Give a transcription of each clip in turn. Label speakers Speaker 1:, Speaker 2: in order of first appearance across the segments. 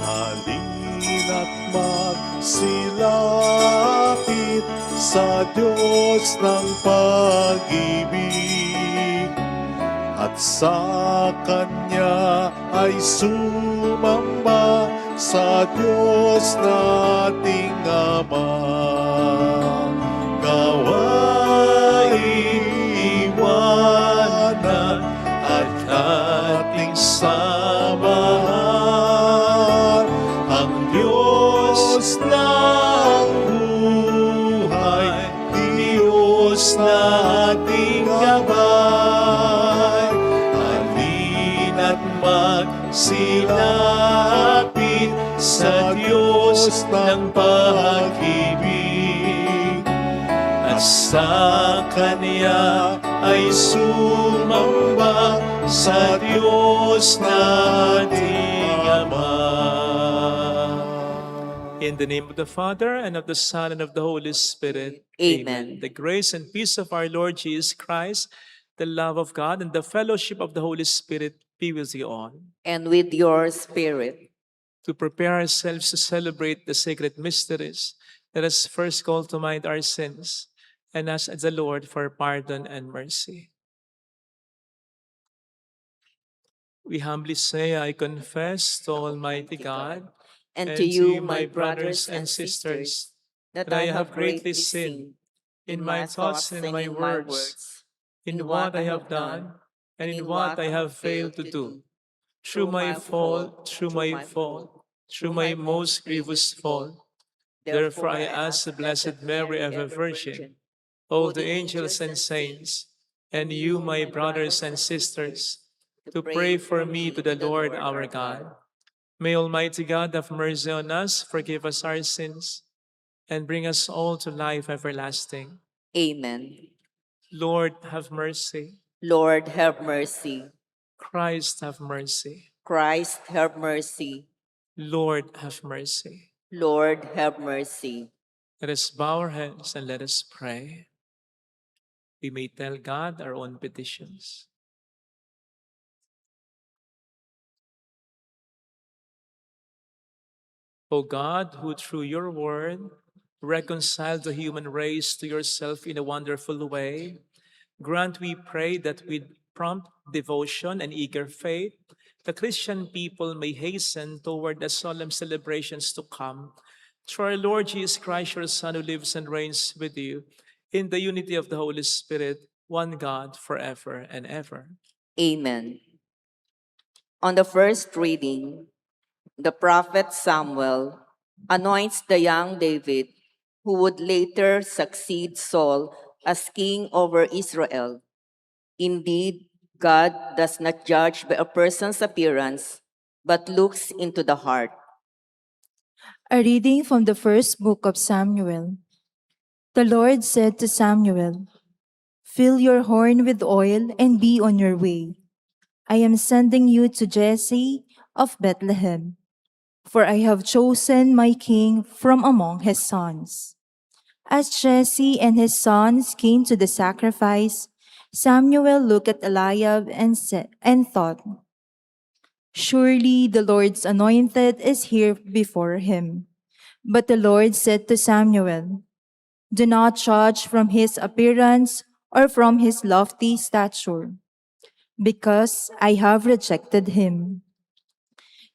Speaker 1: Halina't magsilapit sa Diyos ng pag-ibig, at sa Kanya ay sumamba sa Diyos nating Ama. Gawain iwanan at ating samahan ang Diyos ng buhay, Diyos nating gabay. Halina't magsilapit sa Diyos ng pag-ibig, at sa Kanya ay sumamba sa Diyos nating Ama.
Speaker 2: In the name of the Father, and of the Son, and of the Holy Spirit.
Speaker 3: Amen.
Speaker 2: The grace and peace of our Lord Jesus Christ, the love of God, and the fellowship of the Holy Spirit be with you all.
Speaker 3: And with your spirit.
Speaker 2: To prepare ourselves to celebrate the sacred mysteries, let us first call to mind our sins and ask the Lord for pardon and mercy. We humbly say, I confess to Almighty God
Speaker 3: And to you, my brothers and sisters, that I have greatly sinned in my thoughts and in my words, in what I have done and in what I have failed to do. Through my fault, through my most grievous fault. Therefore I ask the Blessed Mary, ever Virgin, all the angels and saints, and you, my brothers and sisters, to pray for me to the Lord our God. May Almighty God have mercy on us, forgive us our sins, and bring us all to life everlasting. Amen.
Speaker 2: Lord, have mercy.
Speaker 3: Lord, have mercy.
Speaker 2: Christ, have mercy.
Speaker 3: Christ, have mercy.
Speaker 2: Lord, have mercy.
Speaker 3: Lord, have mercy.
Speaker 2: Let us bow our heads and let us pray. We may tell God our own petitions. O God, who through your word reconciled the human race to yourself in a wonderful way, grant, we pray, that with prompt devotion and eager faith, the Christian people may hasten toward the solemn celebrations to come. Through our Lord Jesus Christ, your Son, who lives and reigns with you, in the unity of the Holy Spirit, one God, forever and ever.
Speaker 3: Amen. On the first reading, the prophet Samuel anoints the young David, who would later succeed Saul as king over Israel. Indeed, God does not judge by a person's appearance, but looks into the heart.
Speaker 4: A reading from the first book of Samuel. The Lord said to Samuel, "Fill your horn with oil and be on your way. I am sending you to Jesse of Bethlehem, for I have chosen my king from among his sons." As Jesse and his sons came to the sacrifice, Samuel looked at Eliab and thought, "Surely the Lord's anointed is here before him." But the Lord said to Samuel, "Do not judge from his appearance or from his lofty stature, because I have rejected him.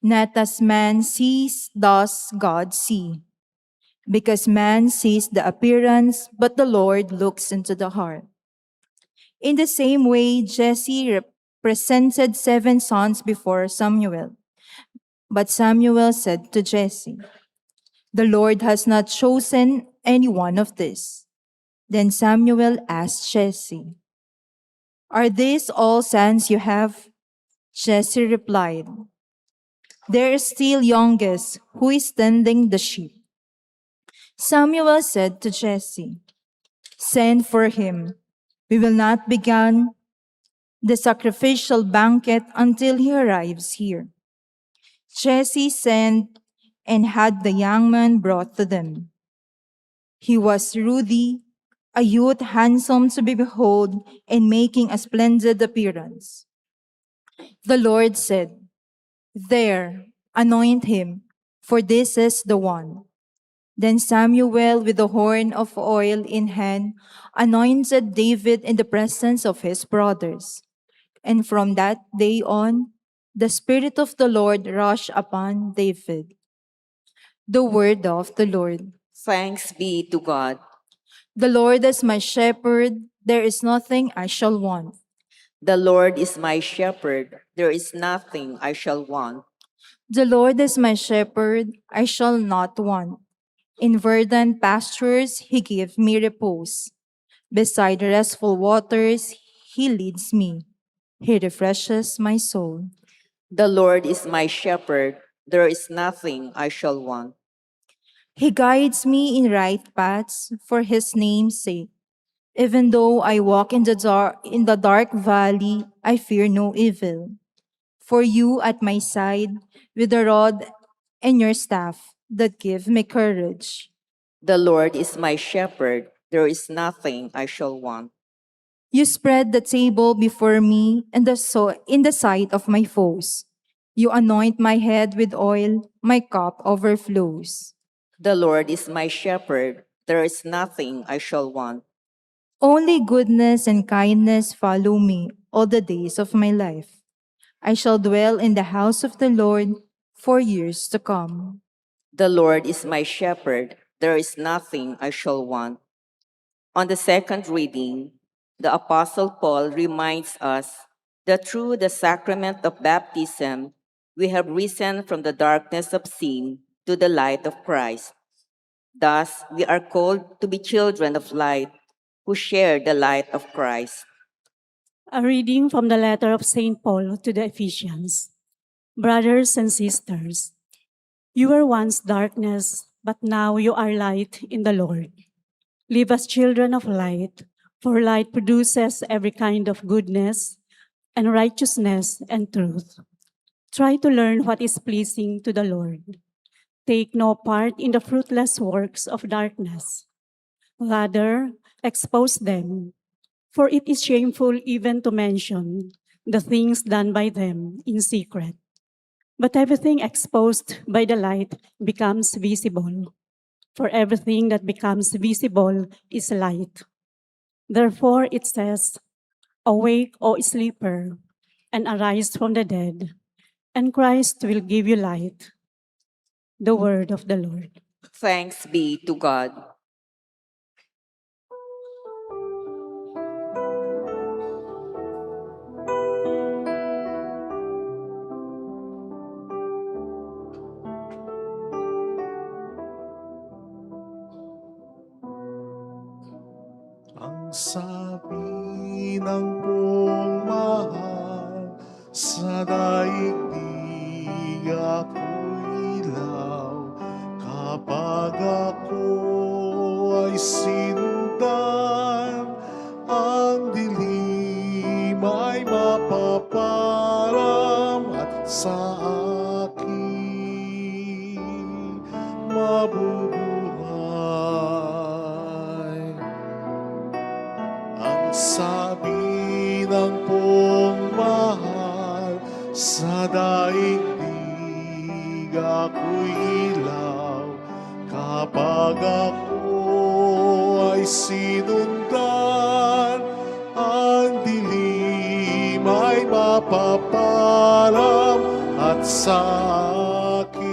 Speaker 4: Not as man sees does God see, because man sees the appearance, but the Lord looks into the heart." In the same way, Jesse presented 7 sons before Samuel. But Samuel said to Jesse, "The Lord has not chosen any one of these." Then Samuel asked Jesse, "Are these all sons you have?" Jesse replied, "There is still youngest, who is tending the sheep." Samuel said to Jesse, "Send for him. We will not begin the sacrificial banquet until he arrives here." Jesse sent and had the young man brought to them. He was ruddy, a youth handsome to be behold and making a splendid appearance. The Lord said, "There, anoint him, for this is the one." Then Samuel, with the horn of oil in hand, anointed David in the presence of his brothers. And from that day on, the Spirit of the Lord rushed upon David. The word of the Lord.
Speaker 3: Thanks be to God.
Speaker 4: The Lord is my shepherd, there is nothing I shall want.
Speaker 3: The Lord is my shepherd. There is nothing I shall want.
Speaker 4: The Lord is my shepherd, I shall not want. In verdant pastures he gives me repose. Beside restful waters he leads me. He refreshes my soul.
Speaker 3: The Lord is my shepherd. There is nothing I shall want.
Speaker 4: He guides me in right paths for his name's sake. Even though I walk in the dark valley, I fear no evil. For you at my side, with the rod and your staff that give me courage.
Speaker 3: The Lord is my shepherd. There is nothing I shall want.
Speaker 4: You spread the table before me in the sight of my foes. You anoint my head with oil, my cup overflows.
Speaker 3: The Lord is my shepherd. There is nothing I shall want.
Speaker 4: Only goodness and kindness follow me all the days of my life. I shall dwell in the house of the Lord for years to come.
Speaker 3: The Lord is my shepherd. There is nothing I shall want. On the second reading, the Apostle Paul reminds us that through the sacrament of baptism, we have risen from the darkness of sin to the light of Christ. Thus, we are called to be children of light who share the light of Christ.
Speaker 5: A reading from the letter of St. Paul to the Ephesians. Brothers and sisters, you were once darkness, but now you are light in the Lord. Live as children of light, for light produces every kind of goodness and righteousness and truth. Try to learn what is pleasing to the Lord. Take no part in the fruitless works of darkness. Rather, expose them, for it is shameful even to mention the things done by them in secret. But everything exposed by the light becomes visible, for everything that becomes visible is light. Therefore it says, "Awake, O sleeper, and arise from the dead, and Christ will give you light." The word of the Lord.
Speaker 3: Thanks be to God.
Speaker 1: Ang sabi ng pumahal sa daigdig ako'y ilaw. Kapag ako ay sinundan, ang dilim ay mapaparam at sa akin mabubuhay. Ang sabi ng pumahal sa daigdig ako'y ilaw. Kapag ako ay sinundan, ang dilim ay mapaparam at sa akin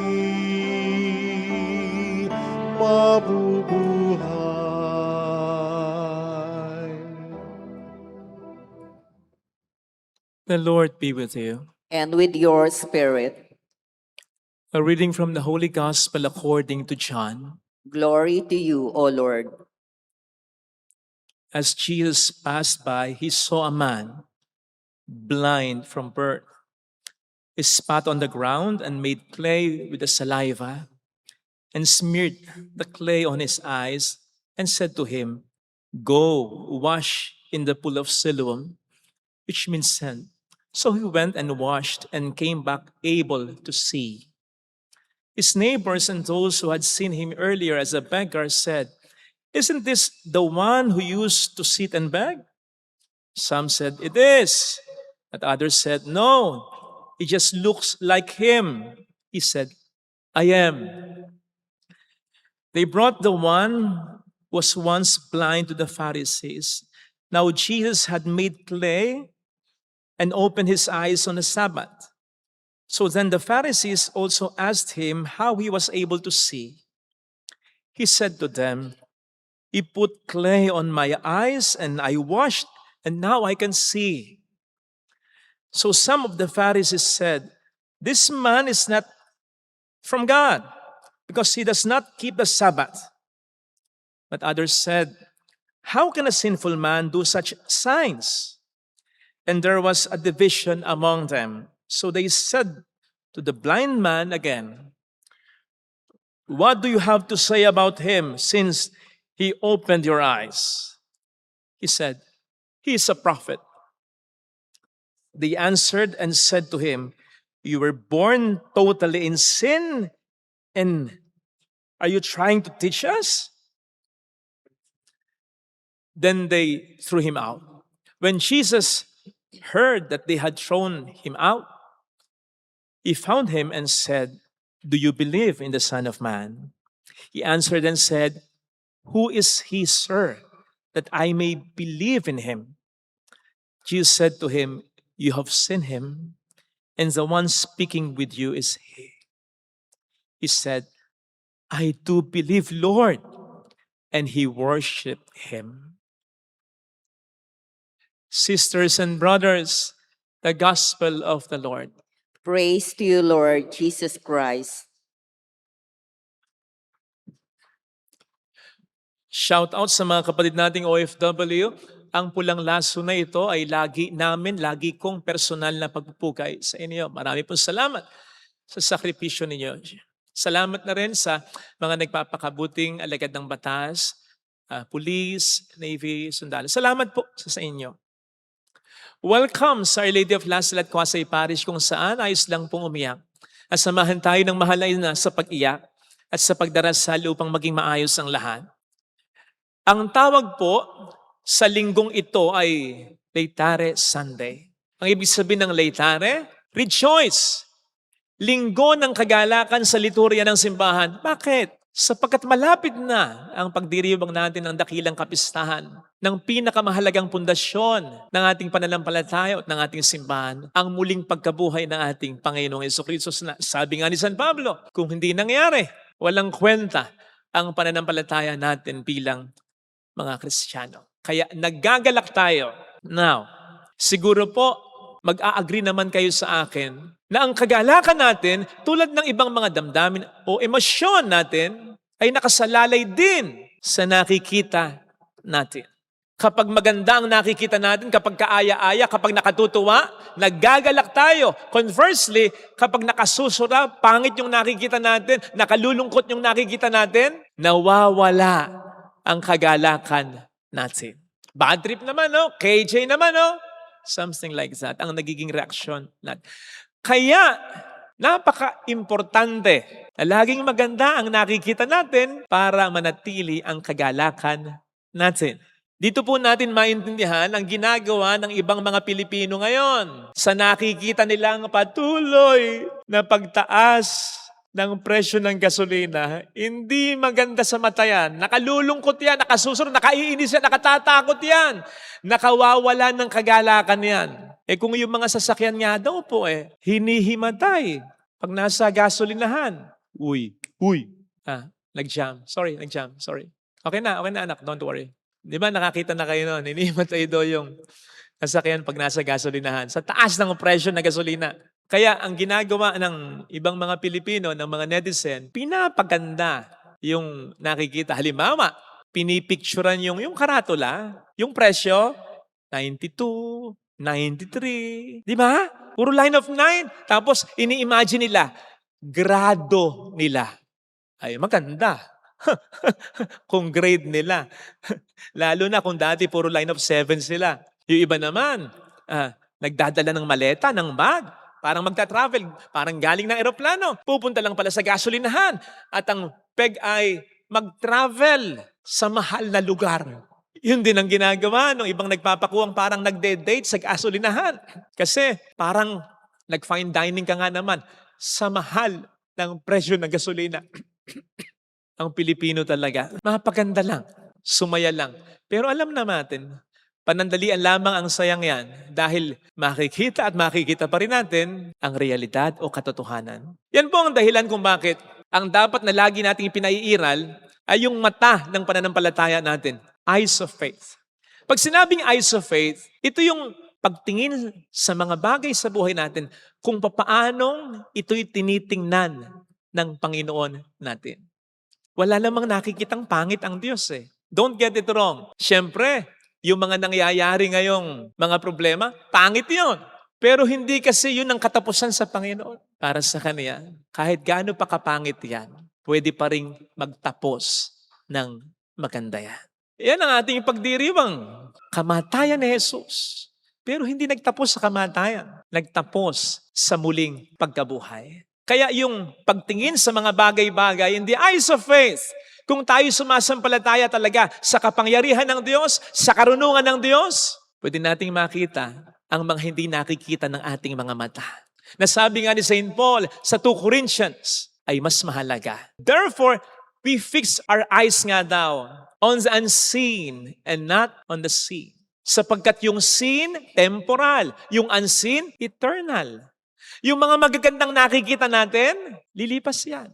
Speaker 1: mabubuhay.
Speaker 2: The Lord be with you.
Speaker 3: And with your spirit,
Speaker 2: A reading from the Holy Gospel according to John.
Speaker 3: glory to you, O Lord.
Speaker 2: As Jesus passed by, he saw a man blind from birth. He spat on the ground and made clay with the saliva and smeared the clay on his eyes and said to him, "Go, wash in the pool of Siloam," which means sent. So he went and washed and came back able to see. His neighbors and those who had seen him earlier as a beggar said, Isn't this the one who used to sit and beg? Some said, it is. But others said, no, it just looks like him. He said, I am. They brought the one who was once blind to the Pharisees. Now Jesus had made clay and opened his eyes on the Sabbath. So then the Pharisees also asked him how he was able to see. He said to them, he put clay on my eyes and I washed, and now I can see. So some of the Pharisees said, this man is not from God, because he does not keep the Sabbath. But others said, how can a sinful man do such signs? And there was a division among them. So they said to the blind man again, what do you have to say about him since he opened your eyes? He said, he is a prophet. They answered and said to him, you were born totally in sin, and are you trying to teach us? Then they threw him out. When Jesus heard that they had thrown him out, he found him and said, do you believe in the Son of Man? He answered and said, who is he, sir, that I may believe in him? Jesus said to him, you have seen him, and the one speaking with you is he. He said, I do believe, Lord. And he worshiped him. Sisters and brothers, the gospel of the Lord.
Speaker 3: Praise to you, Lord Jesus Christ.
Speaker 2: Shout out sa mga kapatid nating OFW. Ang pulang laso na ito ay lagi kong personal na pagpupugay sa inyo. Marami pong salamat sa sakripisyo ninyo. Salamat na rin sa mga nagpapakabuting alagad ng batas, police, navy, sundalo. Salamat po sa inyo. Welcome sa Our Lady of Lasalle at Quasay Parish kung saan ayos lang pong umiyak. At samahan tayo ng mahalay na sa pag-iyak at sa pagdarasal upang maging maayos ang lahat. Ang tawag po sa linggong ito ay Laetare Sunday. Ang ibig sabihin ng Laetare, rejoice. Linggo ng kagalakan sa liturya ng simbahan. Bakit? Sapagkat malapit na ang pagdiriwang natin ng dakilang kapistahan ng pinakamahalagang pundasyon ng ating pananampalataya at ng ating simbahan, ang muling pagkabuhay ng ating Panginoong Jesucristo. Sabi nga ni San Pablo, kung hindi nangyari, walang kwenta ang pananampalataya natin bilang mga Kristiyano. Kaya naggagalak tayo. Now, siguro po, mag-a-agree naman kayo sa akin na ang kagalakan natin, tulad ng ibang mga damdamin o emosyon natin, ay nakasalalay din sa nakikita natin. Kapag maganda ang nakikita natin, kapag kaaya-aya, kapag nakatutuwa, naggagalak tayo. Conversely, kapag nakasusura, pangit yung nakikita natin, nakalulungkot yung nakikita natin, nawawala ang kagalakan natin. Bad trip naman, no? KJ naman, no? Something like that, ang nagiging reaksyon natin. Kaya, napaka-importante na laging maganda ang nakikita natin para manatili ang kagalakan natin. Dito po natin maintindihan ang ginagawa ng ibang mga Pilipino ngayon sa nakikita nilang patuloy na pagtaas ng presyo ng gasolina. Hindi maganda sa mata yan. Nakalulungkot yan, nakasusunod, nakaiinis yan, nakatatakot yan. Nakawawala ng kagalakan yan. Kung yung mga sasakyan nga daw po hinihimatay pag nasa gasolinahan. Nag-jam. Sorry. Okay na anak, don't worry. Di ba nakakita na kayo noon, hinihimatay daw yung sasakyan pag nasa gasolinahan. Sa taas ng presyo ng gasolina. Kaya ang ginagawa ng ibang mga Pilipino, ng mga netizen, pinapaganda yung nakikita. Halimbawa, pinipicturan yung karatula, yung presyo, 92, 93. Di ba? Puro line of 9. Tapos, ini-imagine nila, grado nila. Ay, maganda. Kung grade nila. Lalo na kung dati puro line of 7 sila. Yung iba naman, nagdadala ng maleta, ng bag. Parang magta-travel, parang galing ng eroplano. Pupunta lang pala sa gasolinahan. At ang peg ay mag-travel sa mahal na lugar. Yun din ang ginagawa ng ibang nagpapakuwang parang nagde-date sa gasolinahan. Kasi parang nag-fine dining ka nga naman sa mahal ng presyo ng gasolina. Ang Pilipino talaga, mapaganda lang, sumaya lang. Pero alam na natin, panandalian lamang ang sayang yan dahil makikita at makikita pa rin natin ang realidad o katotohanan. Yan po ang dahilan kung bakit ang dapat na lagi nating pinaiiral ay yung mata ng pananampalataya natin, eyes of faith. Pag sinabing eyes of faith, ito yung pagtingin sa mga bagay sa buhay natin kung papaanong ito'y tinitingnan ng Panginoon natin. Wala namang nakikitang pangit ang Diyos eh. Don't get it wrong. Siyempre, yung mga nangyayari ngayong mga problema, pangit yun. Pero hindi kasi yun ang katapusan sa Panginoon. Para sa Kanya, kahit gaano pa kapangit yan, pwede pa rin magtapos ng maganda yan. Yan ang ating pagdiriwang. Kamatayan ni Jesus. Pero hindi nagtapos sa kamatayan. Nagtapos sa muling pagkabuhay. Kaya yung pagtingin sa mga bagay-bagay in the eyes of faith, kung tayo sumasampalataya talaga sa kapangyarihan ng Diyos, sa karunungan ng Diyos, pwede nating makita ang mga hindi nakikita ng ating mga mata. Nasabi nga ni St. Paul sa 2 Corinthians ay mas mahalaga. Therefore, we fix our eyes nga daw on the unseen and not on the seen. Sapagkat yung seen, temporal. Yung unseen, eternal. Yung mga magagandang nakikita natin, lilipas yan.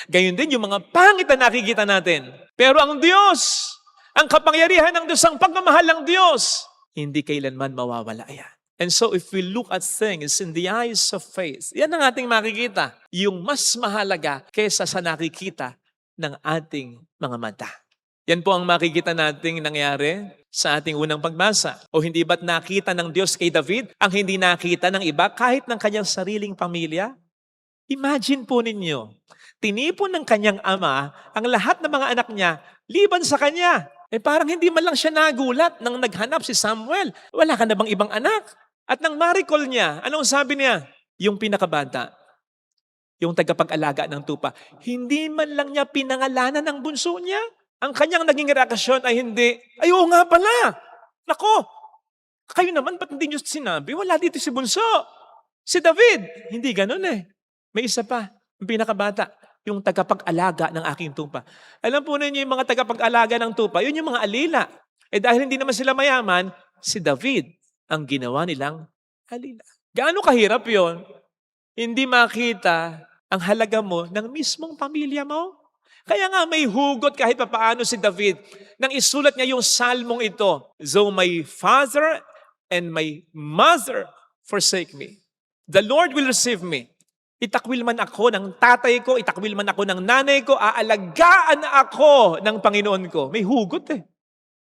Speaker 2: Gayon din yung mga pangit na nakikita natin. Pero ang Diyos, ang kapangyarihan ng Diyos, ang pagmamahal ng Diyos, hindi kailanman mawawala yan. And so if we look at things in the eyes of faith, yan ang ating makikita. Yung mas mahalaga kesa sa nakikita ng ating mga mata. Yan po ang makikita nating nangyari sa ating unang pagbasa. O hindi ba't nakita ng Diyos kay David ang hindi nakita ng iba kahit ng kanyang sariling pamilya? Imagine po ninyo, tinipon ng kanyang ama ang lahat ng mga anak niya liban sa kanya. Parang hindi man lang siya nagulat nang naghanap si Samuel. Wala ka na bang ibang anak? At nang ma-recall niya, anong sabi niya? Yung pinakabata, yung tagapag-alaga ng tupa, hindi man lang niya pinangalanan ng bunso niya. Ang kanyang naging reaksyon ay hindi, ay oo nga pala, nako, kayo naman, ba't hindi niyo sinabi? Wala dito si bunso, si David. Hindi ganun eh. May isa pa, yung pinakabata, yung tagapag-alaga ng aking tupa. Alam po ninyo yung mga tagapag-alaga ng tupa, yun yung mga alila. Dahil hindi naman sila mayaman, si David ang ginawa nilang alila. Gaano kahirap yon? Hindi makita ang halaga mo ng mismong pamilya mo. Kaya nga may hugot kahit papaano si David nang isulat niya yung salmong ito. Though my father and my mother forsake me, the Lord will receive me. Itakwil man ako ng tatay ko, itakwil man ako ng nanay ko, aalagaan ako ng Panginoon ko. May hugot eh.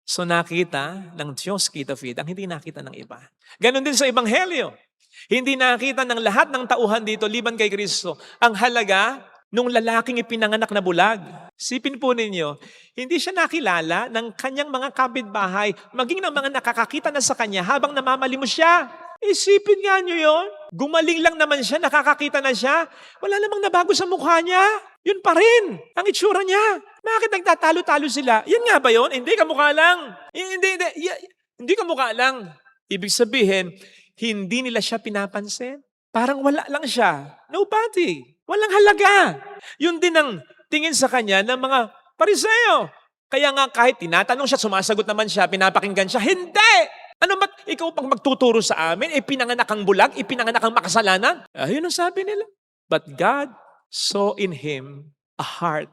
Speaker 2: So nakita ng Diyos kay David ang hindi nakita ng iba. Ganon din sa Ebanghelyo. Hindi nakita ng lahat ng tauhan dito, liban kay Kristo, ang halaga nung lalaking ipinanganak na bulag. Sipin po ninyo, hindi siya nakilala ng kanyang mga kapitbahay, maging ng mga nakakakita na sa kanya habang namamalimos siya. Isipin nga nyo yon. Gumaling lang naman siya, nakakakita na siya. Wala namang nabago sa mukha niya. Yun pa rin, ang itsura niya. Bakit nagtatalo-talo sila? Yan nga ba yun? Hindi, kamukha lang. Hindi kamukha lang. Ibig sabihin, hindi nila siya pinapansin. Parang wala lang siya. Nobody. Walang halaga. Yun din ang tingin sa kanya ng mga Pariseo. Kaya nga kahit tinatanong siya, sumasagot naman siya, pinapakinggan siya, hindi! Ano ba't ikaw pang magtuturo sa amin? Pinanganak ang bulag, pinanganak ang makasalanan? Yun ang sabi nila. But God saw in him a heart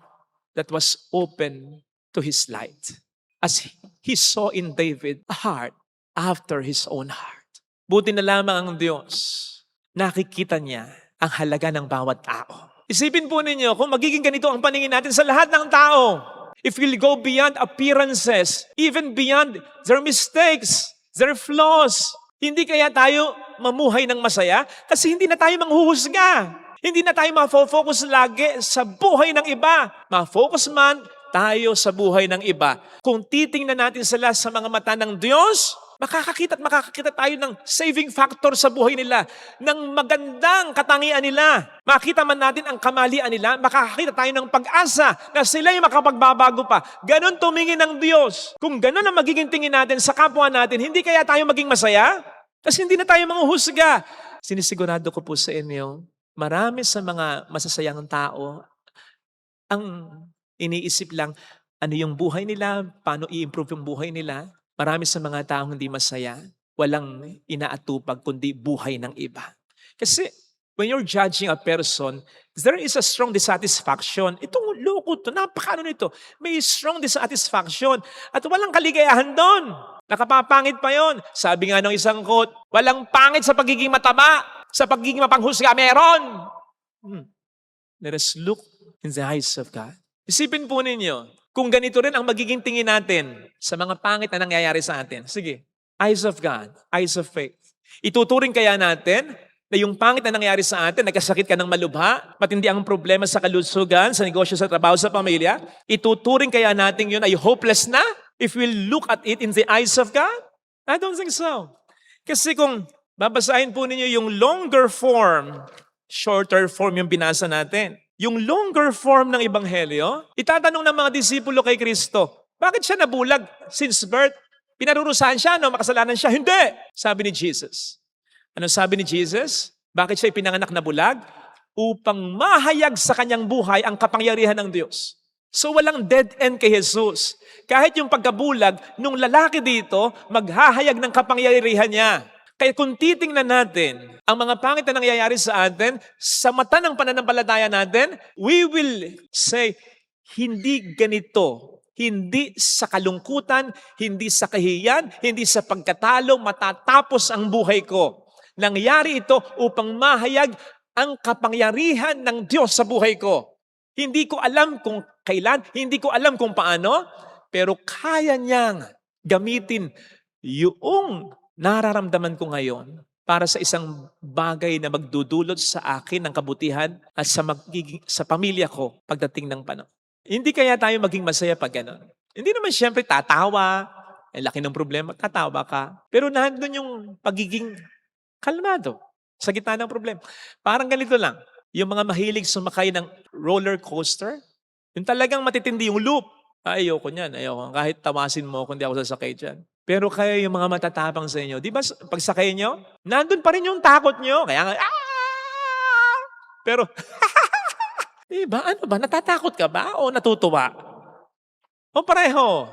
Speaker 2: that was open to his light. As he saw in David a heart after his own heart. Buti na lamang ang Diyos. Nakikita niya ang halaga ng bawat tao. Isipin po ninyo kung magiging ganito ang paningin natin sa lahat ng tao. If we'll go beyond appearances, even beyond their mistakes, their flaws, hindi kaya tayo mamuhay ng masaya? Kasi hindi na tayo manghuhusga. Hindi na tayo ma-focus lagi sa buhay ng iba. Ma-focus man tayo sa buhay ng iba. Kung titingnan natin sila sa mga mata ng Diyos, Makakakita at makakakita tayo ng saving factor sa buhay nila, ng magandang katangian nila. Makita man natin ang kamalian nila, makakakita tayo ng pag-asa na sila'y makapagbabago pa. Ganon tumingin ng Diyos. Kung ganon ang magiging tingin natin sa kapwa natin, hindi kaya tayo maging masaya? Kasi hindi na tayo manghuhusga. Sinisigurado ko po sa inyo, marami sa mga masasayang tao, ang iniisip lang, ano yung buhay nila, paano i-improve yung buhay nila. Marami sa mga taong hindi masaya, walang inaatupag kundi buhay ng iba. Kasi when you're judging a person, there is a strong dissatisfaction. Itong loko to, napakano nito. May strong dissatisfaction at walang kaligayahan doon. Nakapapangit pa yon. Sabi nga ng isang quote, walang pangit sa pagiging mataba, sa pagiging mapanghusga, meron. Let us look in the eyes of God. Isipin po ninyo, kung ganito rin ang magiging tingin natin sa mga pangit na nangyayari sa atin. Sige, eyes of God, eyes of faith. Ituturing kaya natin na yung pangit na nangyayari sa atin, nagkasakit ka ng malubha, matindi ang problema sa kalusugan, sa negosyo, sa trabaho, sa pamilya, ituturing kaya natin yun ay hopeless na if we look at it in the eyes of God? I don't think so. Kasi kung babasahin po ninyo yung longer form, shorter form yung binasa natin. Yung longer form ng Ebanghelyo, itatanong ng mga disipulo kay Kristo, bakit siya nabulag since birth? Pinarurusahan siya, no? Makasalanan siya? Hindi! Sabi ni Jesus. Ano sabi ni Jesus? Bakit siya ipinanganak na bulag? Upang mahayag sa kanyang buhay ang kapangyarihan ng Diyos. So walang dead end kay Jesus. Kahit yung pagkabulag, nung lalaki dito, maghahayag ng kapangyarihan niya. Kaya kung titingnan natin ang mga pangit na nangyayari sa atin, sa mata ng pananampalataya natin, we will say, hindi ganito. Hindi sa kalungkutan, hindi sa kahiyan, hindi sa pagkatalo, matatapos ang buhay ko. Nangyari ito upang mahayag ang kapangyarihan ng Diyos sa buhay ko. Hindi ko alam kung kailan, hindi ko alam kung paano, pero kaya niyang gamitin yung nararamdaman ko ngayon para sa isang bagay na magdudulot sa akin ng kabutihan at sa pamilya ko pagdating ng panahon. Hindi kaya tayo maging masaya pag gano'n. Hindi naman siyempre tatawa, laki ng problema, tatawa ka. Pero nandun yung pagiging kalmado sa gitna ng problema. Parang ganito lang, yung mga mahilig sumakay ng roller coaster, yung talagang matitindi yung loop. Ayoko niyan, ayoko. Kahit tawasin mo kung di ako sasakay dyan. Pero kaya yung mga matatapang sa inyo, di ba pagsakay nyo, nandun pa rin yung takot nyo. Kaya nga, Pero, di ba, ano ba, natatakot ka ba o natutuwa? O pareho?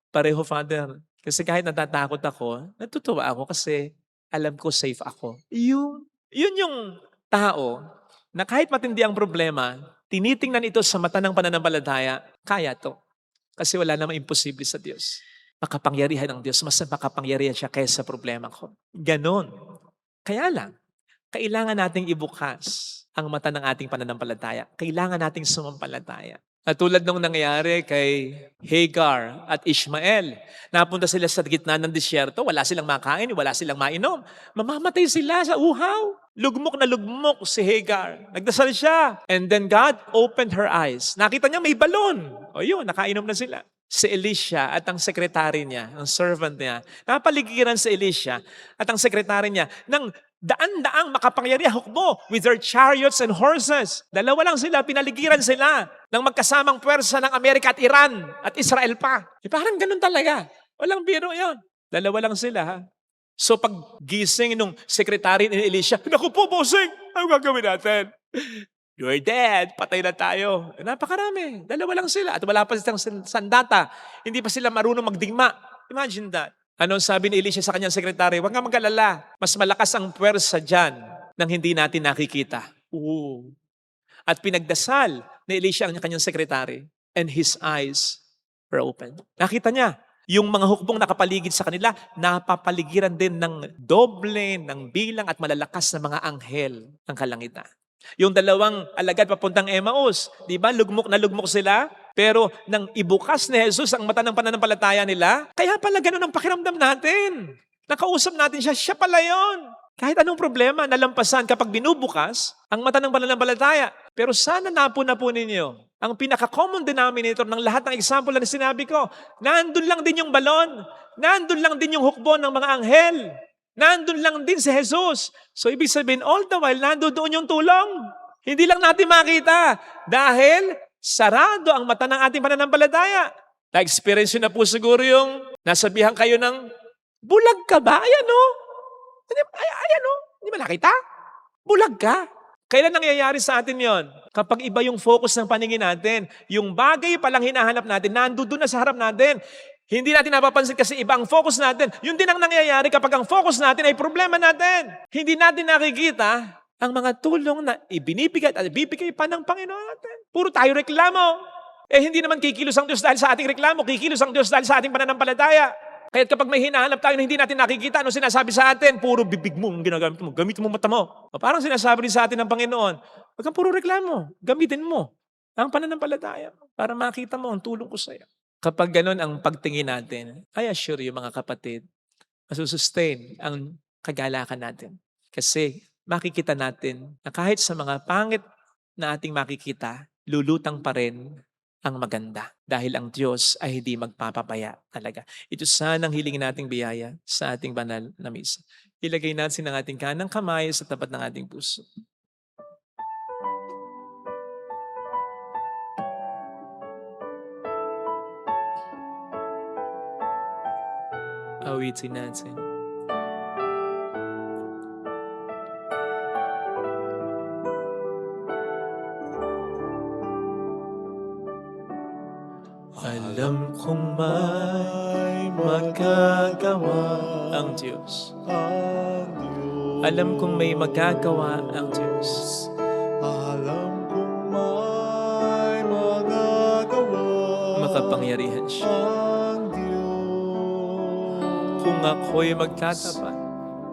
Speaker 2: Pareho, Father. Kasi kahit natatakot ako, natutuwa ako kasi alam ko safe ako. Yun yung tao na kahit matindi ang problema, tinitingnan ito sa mata ng pananampalataya, kaya to. Kasi wala namang imposible sa Diyos. Makapangyarihan ng Diyos, mas makapangyarihan siya kaysa problema ko. Ganon. Kaya lang, kailangan nating ibukas ang mata ng ating pananampalataya. Kailangan nating sumampalataya. At tulad nung nangyari kay Hagar at Ishmael, napunta sila sa gitna ng disyerto, wala silang makain, wala silang mainom. Mamamatay sila sa uhaw. Lugmok na lugmok si Hagar. Nagdasal siya. And then God opened her eyes. Nakita niya may balon. O yun, nakainom na sila. Si Elisha at ang sekretary niya, ang servant niya, napaligiran si Elisha at ang sekretary niya ng daan-daang makapangyarihan hukbo with their chariots and horses. Dalawa lang sila, pinaligiran sila ng magkasamang puwersa ng Amerika at Iran at Israel pa. Parang ganun talaga. Walang biro yun. Dalawa lang sila, ha? So pag gising nung sekretary ni Elisha, naku po, bossing, ano gagawin natin? You're dead, patay na tayo. Napakarami, dalawa lang sila. At wala pa silang sandata. Hindi pa sila marunong magdigma. Imagine that. Anong sabi ni Elisha sa kanyang sekretary? Huwag nga mag-alala. Mas malakas ang puwersa dyan nang hindi natin nakikita. Ooh. At pinagdasal ni Elisha ang kanyang sekretary and his eyes were open. Nakita niya, yung mga hukbong nakapaligid sa kanila, napapaligiran din ng doble, ng bilang at malalakas na mga anghel ng kalangitan. Yung dalawang alagad papuntang Emmaus, di ba? Lugmok na lugmok sila. Pero nang ibukas ni Jesus ang mata ng pananampalataya nila, kaya pala ganun ang pakiramdam natin. Nakausap natin siya, siya pala yun. Kahit anong problema, nalampasan kapag binubukas ang mata ng pananampalataya. Pero sana napo ninyo ang pinaka-common denominator ng lahat ng example na sinabi ko. Nandun lang din yung balon. nandun lang din yung hukbo ng mga anghel. Nandun lang din si Jesus. So ibig sabihin, all the while, nandun yung tulong. Hindi lang natin makita dahil sarado ang mata ng ating pananampalataya. Na-experience yun na po siguro yung nasabihan kayo ng, bulag ka ba? Ayan o. Ayan o. Hindi ba nakita? Bulag ka. Kailan nangyayari sa atin yon? Kapag iba yung focus ng paningin natin, yung bagay palang hinahanap natin, nandoon na sa harap natin. Hindi natin napapansin kasi iba ang focus natin. Yun din ang nangyayari kapag ang focus natin ay problema natin. Hindi natin nakikita ang mga tulong na ibinibigay at ibibigay pa ng Panginoon natin. Puro tayo reklamo. Hindi naman kikilos ang Diyos dahil sa ating reklamo. Kikilos ang Diyos dahil sa ating pananampalataya. Kaya kapag may hinahanap tayo na hindi natin nakikita, ano sinasabi sa atin? Puro bibig mo ang ginagamit mo. Gamit mo mata mo. Parang sinasabi rin sa atin ng Panginoon, wag kang puro reklamo. Gamitin mo ang pananampalataya para makita mo ang tulong ko sa iyo. Kapag ganun ang pagtingin natin, I assure you mga kapatid, masusustain ang kagalakan natin. Kasi makikita natin na kahit sa mga pangit na ating makikita, lulutang pa rin ang maganda. Dahil ang Diyos ay hindi magpapabaya talaga. Ito sana ang hilingin nating biyaya sa ating banal na misa. Ilagay natin ang ating kanang kamay sa tapat ng ating puso. Awitin natin. Alam kong may magagawa ang Diyos. Alam kong may magagawa ang Diyos.
Speaker 1: Alam kong may magagawa
Speaker 2: Makapangyarihan siya.
Speaker 1: ang Diyos.
Speaker 2: Kung ako'y magtatapat,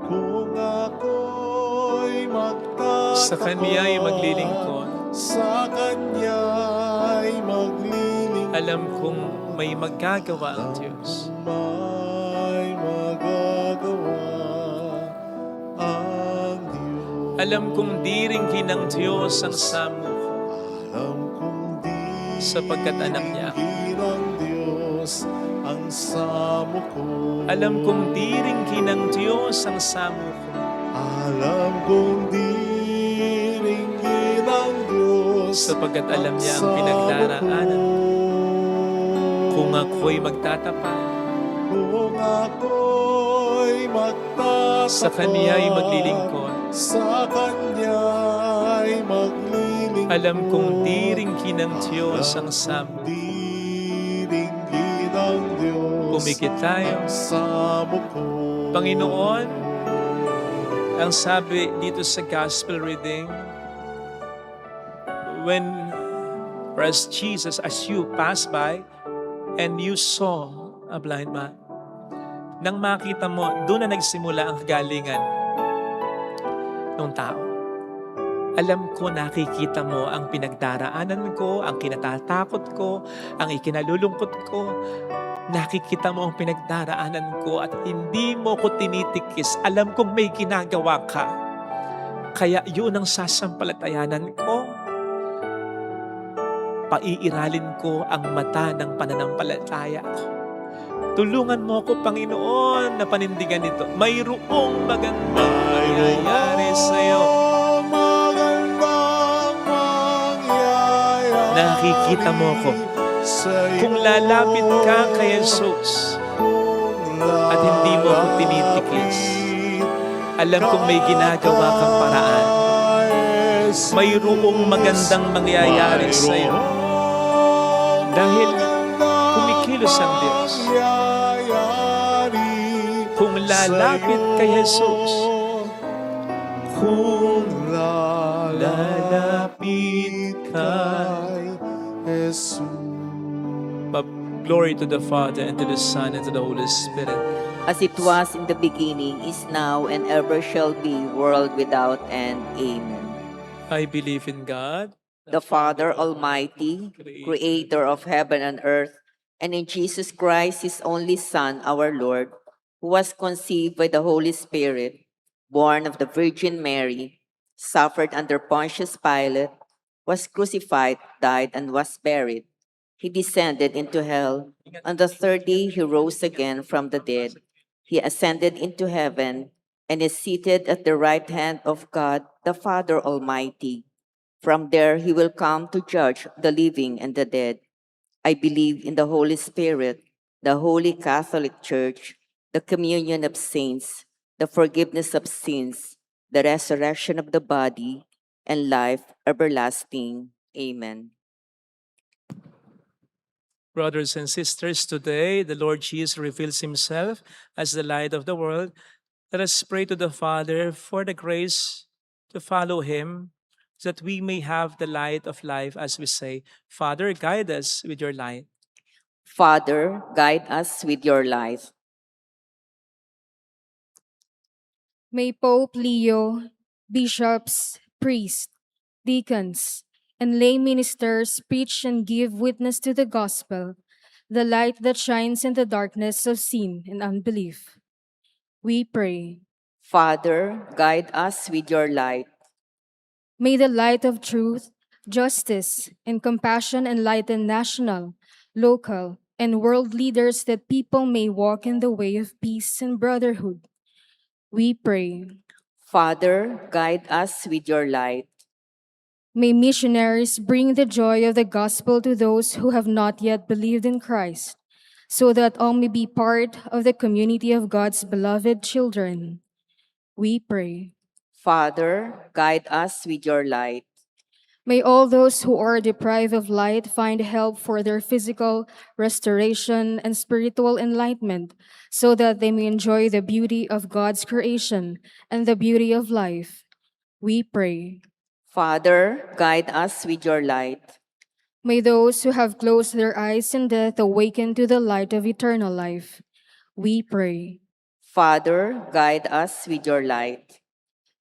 Speaker 1: Kung ako'y magtatapat
Speaker 2: sa Kanya'y maglilingkod,
Speaker 1: sa Kanya'y maglilingkod,
Speaker 2: alam kong may magagawa ang Diyos.
Speaker 1: may magagawa ang Diyos.
Speaker 2: Alam kong diringgin ng Diyos ang samo ko,
Speaker 1: Alam kong di
Speaker 2: sapagkat anak niya ako.
Speaker 1: ng Diyos ang samo ko.
Speaker 2: Alam kong diringgin ng Diyos ang samo ko,
Speaker 1: Alam kong diringgin ng Diyos
Speaker 2: sapagkat alam niya ang pinagdaraanan ko. Kung ako'y magtatapat,
Speaker 1: Kung ako'y magtatapat
Speaker 2: sa Kanya'y maglilingkod,
Speaker 1: sa Kanya'y maglilingkod,
Speaker 2: alam kong diringgin ng Diyos ang samo.
Speaker 1: diringgin ng Diyos
Speaker 2: Pumikit tayo.
Speaker 1: ang samo ko.
Speaker 2: Panginoon, ang sabi dito sa gospel reading, when as Jesus, as you pass by and you saw a blind man, nang makita mo, doon na nagsimula ang kagalingan ng tao. Alam ko, nakikita mo ang pinagdaraanan ko, ang kinatatakot ko, ang ikinalulungkot ko. Nakikita mo ang pinagdaraanan ko at hindi mo ko tinitikis. Alam kong may ginagawa ka. Kaya yun ang sasampalatayanan ko. Paiiralin ko ang mata ng pananampalataya ko. Tulungan mo ko, Panginoon, na panindigan ito. Mayroong magandang mangyayari sa iyo. Nakikita mo ko. Kung lalapit ka kay Jesus at hindi mo ko tinitikis, alam kong may ginagawa kang paraan. Mayroong magandang mangyayari sa iyo. Dahil kumikilos ang Diyos. Kung lalapit kay Jesus, kung lalapit kay
Speaker 1: Jesus.
Speaker 2: Glory to the Father, and to the Son, and to the Holy Spirit.
Speaker 3: As it was in the beginning, is now, and ever shall be, world without end. Amen.
Speaker 2: I believe in God,
Speaker 3: The Father Almighty, Creator of heaven and earth, and in Jesus Christ, His only Son, our Lord, who was conceived by the Holy Spirit, born of the Virgin Mary, suffered under Pontius Pilate, was crucified, died, and was buried. He descended into hell. On the third day, he rose again from the dead. He ascended into heaven and is seated at the right hand of God, the Father Almighty. From there, he will come to judge the living and the dead. I believe in the Holy Spirit, the Holy Catholic Church, the communion of saints, the forgiveness of sins, the resurrection of the body, and life everlasting. Amen.
Speaker 2: Brothers and sisters, today the Lord Jesus reveals himself as the light of the world. Let us pray to the Father for the grace to follow him, so that we may have the light of life as we say, Father, guide us with your light.
Speaker 3: Father, guide us with your light.
Speaker 6: May Pope Leo, bishops, priests, deacons, and lay ministers preach and give witness to the gospel, the light that shines in the darkness of sin and unbelief. We pray.
Speaker 3: Father, guide us with your light.
Speaker 6: May the light of truth, justice, and compassion enlighten national, local, and world leaders that people may walk in the way of peace and brotherhood. We pray.
Speaker 3: Father, guide us with your light.
Speaker 6: May missionaries bring the joy of the gospel to those who have not yet believed in Christ, so that all may be part of the community of God's beloved children. We pray.
Speaker 3: Father, guide us with your light.
Speaker 6: May all those who are deprived of light find help for their physical restoration and spiritual enlightenment, so that they may enjoy the beauty of God's creation and the beauty of life. We pray.
Speaker 3: Father, guide us with your light.
Speaker 6: May those who have closed their eyes in death awaken to the light of eternal life. We pray.
Speaker 3: Father, guide us with your light.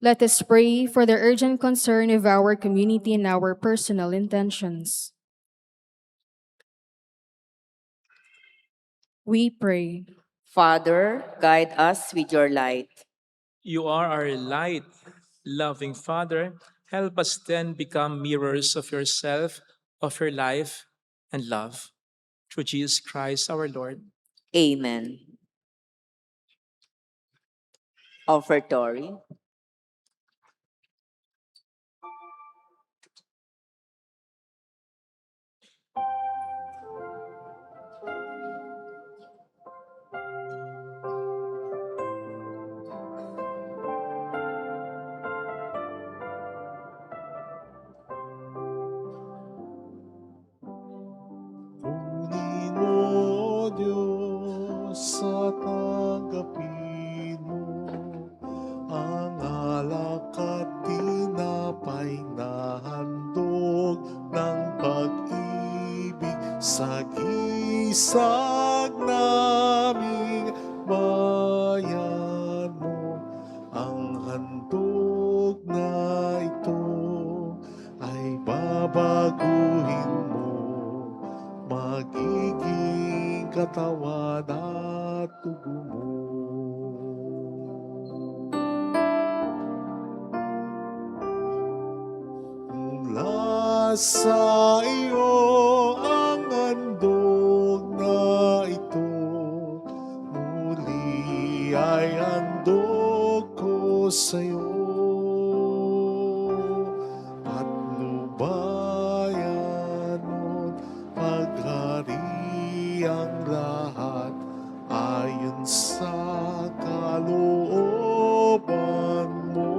Speaker 6: Let us pray for the urgent concern of our community and our personal intentions. We pray.
Speaker 3: Father, guide us with your light.
Speaker 2: You are our light, loving Father. Help us then become mirrors of yourself, of your life, and love. Through Jesus Christ our Lord.
Speaker 3: Amen. Offertory.
Speaker 1: Kunin mo, Diyos, sa tanggapin mo ang alak at tinapay na handog ng pag-ibig sa gisag naming bayan mo. Ang handog na ito ay babaguhin mo, magiging katawan at tugo mo. Mula sa iyo ang handog na ito, muli ay handog ko sa iyo. Patnubayan mo't paghariang lahat ayon sa kalooban mo.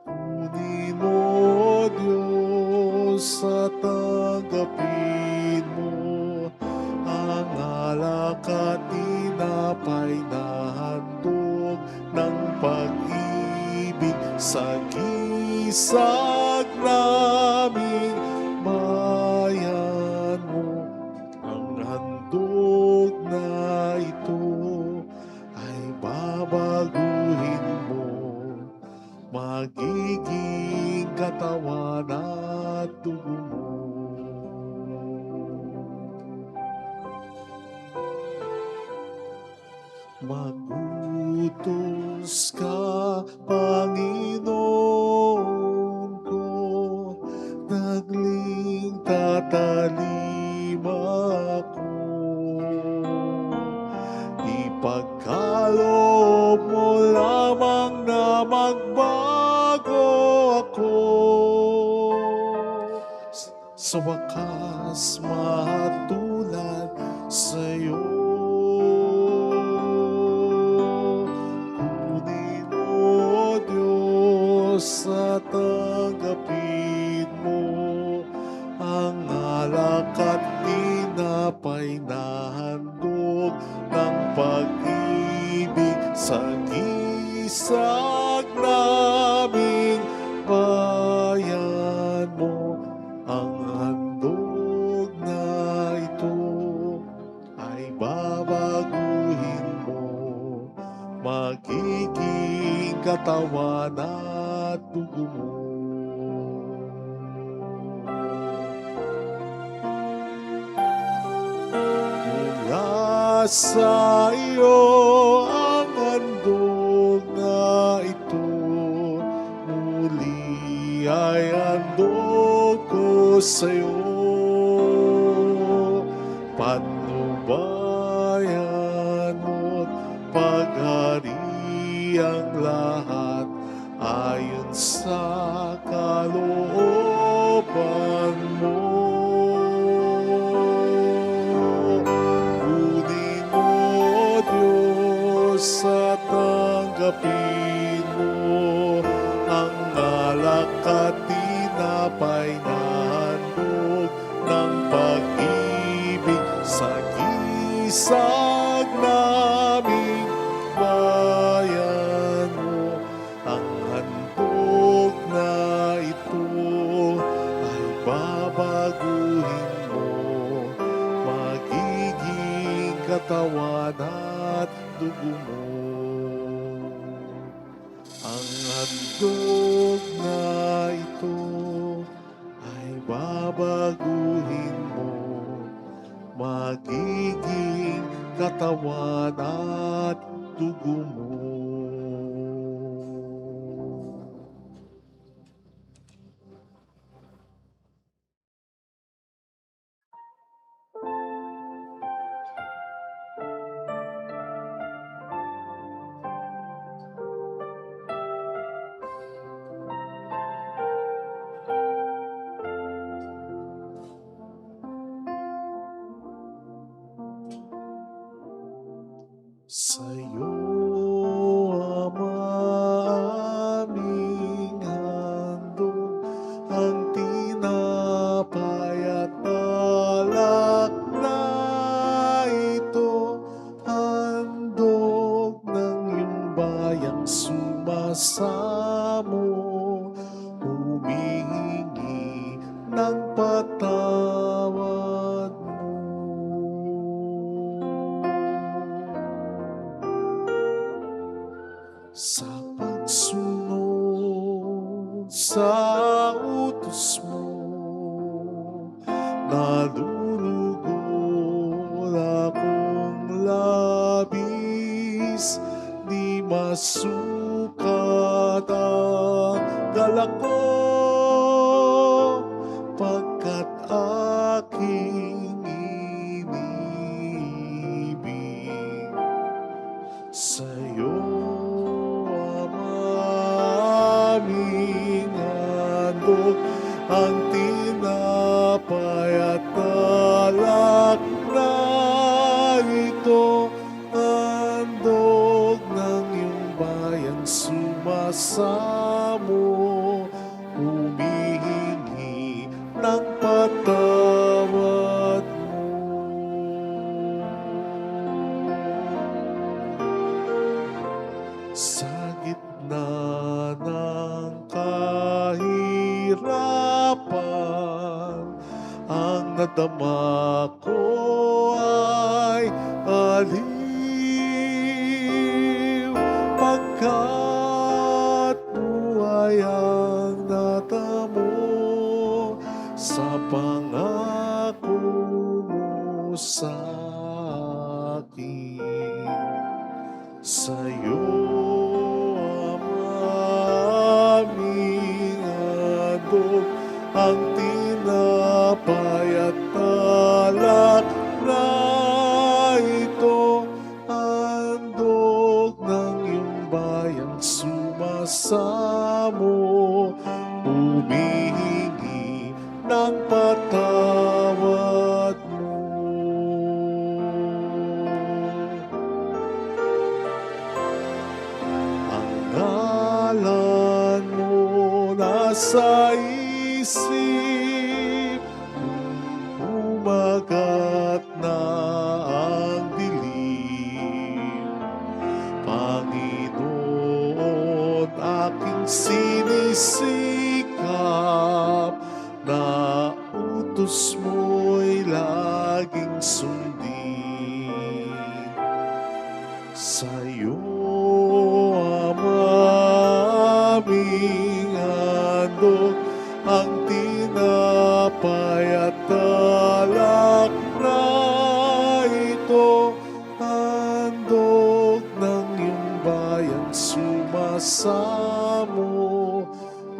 Speaker 1: Kunin mo, Diyos, sa tanggapin mo ang alak at tinapay na handog ng pag-ibig sa gisag naming bayan mo. Ang handog na ito ay babaguhin mo, magiging katawan at dugo mo. Magutos ka, Panginoon ko, naglilingkod pagkaloob mo lamang na magbago ako. Sa wakas matulad sa'yo. Kunin mo, Diyos, at tanggapin mo ang alak at tinapay na handog ng pag-ibig sa gisag naming bayan mo. Ang handog na ito ay babaguhin mo, magiging katawan at dugo mo. Mula sa iyo ang handog na ito, muli ay handog ko sa'yo. Patnubayan mo't paghariang lahat ayon sa kalooban mo. Kunin mo, Diyos, at tanggapin mo ang alak at tinapay na handog ng pag-ibig sa gisag naming bayan mo. Ang handog na ito ay babaguhin mo, magiging katawan at dugo mo. Ang handog na ito ay babaguhin mo, magiging katawan at dugo mo. Sa'yo, Ama, aming handog ang tinapay at alak na ito, handog ng iyong bayang sumasamo, humihingi ng patawad mo. Sa pagsunod sa utos mo, nalulugod akong labis, di masukat ang galak ko, pagkat aking inibig. Sa'yo, aming handog ang tinapay at alak na ito, handog ng iyong bayang sumasamo, humihingi ng patawad mo. Sa gitna ng kahirapan, ang nadama ko ay aliw, pagkat buhay ang natamo sa pangako mo sa akin. Sa'yo, aming handog ang tinapay at alak na ito, sa isip, umagat na ang dilim. Panginoon, aking sinisikap, na utos mo'y laging sundin. Sa'yo, Ama, aming handog, ang tinapay at alak na ito, handog ng iyong bayan, sumasamo,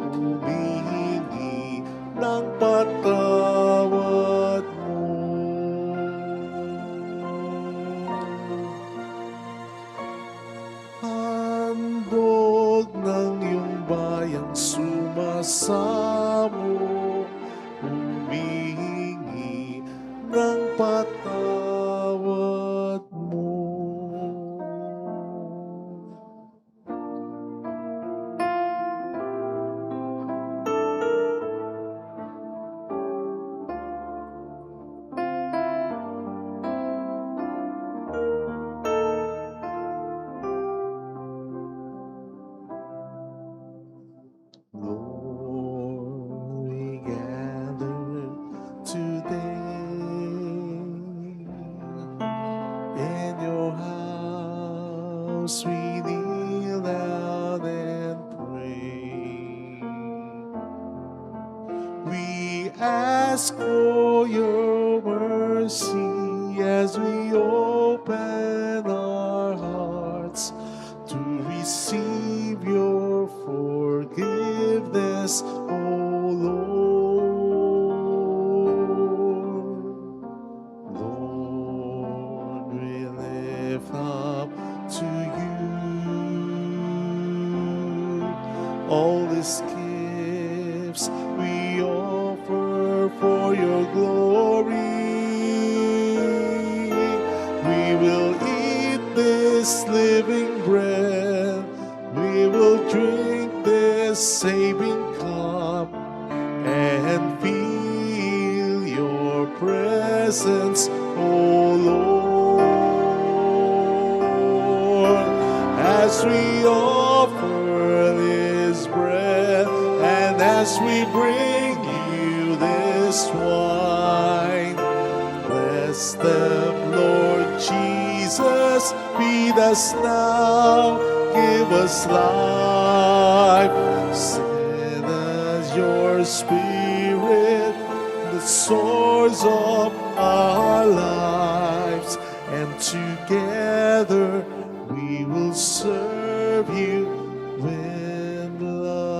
Speaker 1: humihingi ng patawad mo. Handog ng iyong bayang sumasamo, humihingi ng patawad mo. Lord, we gather today in your house. We kneel down and pray. We ask for your mercy as we open our hearts to receive your forgiveness, O Lord. Lord, we lift up to you all these gifts we offer for your glory. We will eat this living bread, we will drink this saving cup, and feel your presence, O Lord, as we offer this bread and as we bring you this wine. Bless them, Lord Jesus, feed us now, give us life. Send us your spirit, the source of our lives, and together we will serve you with love.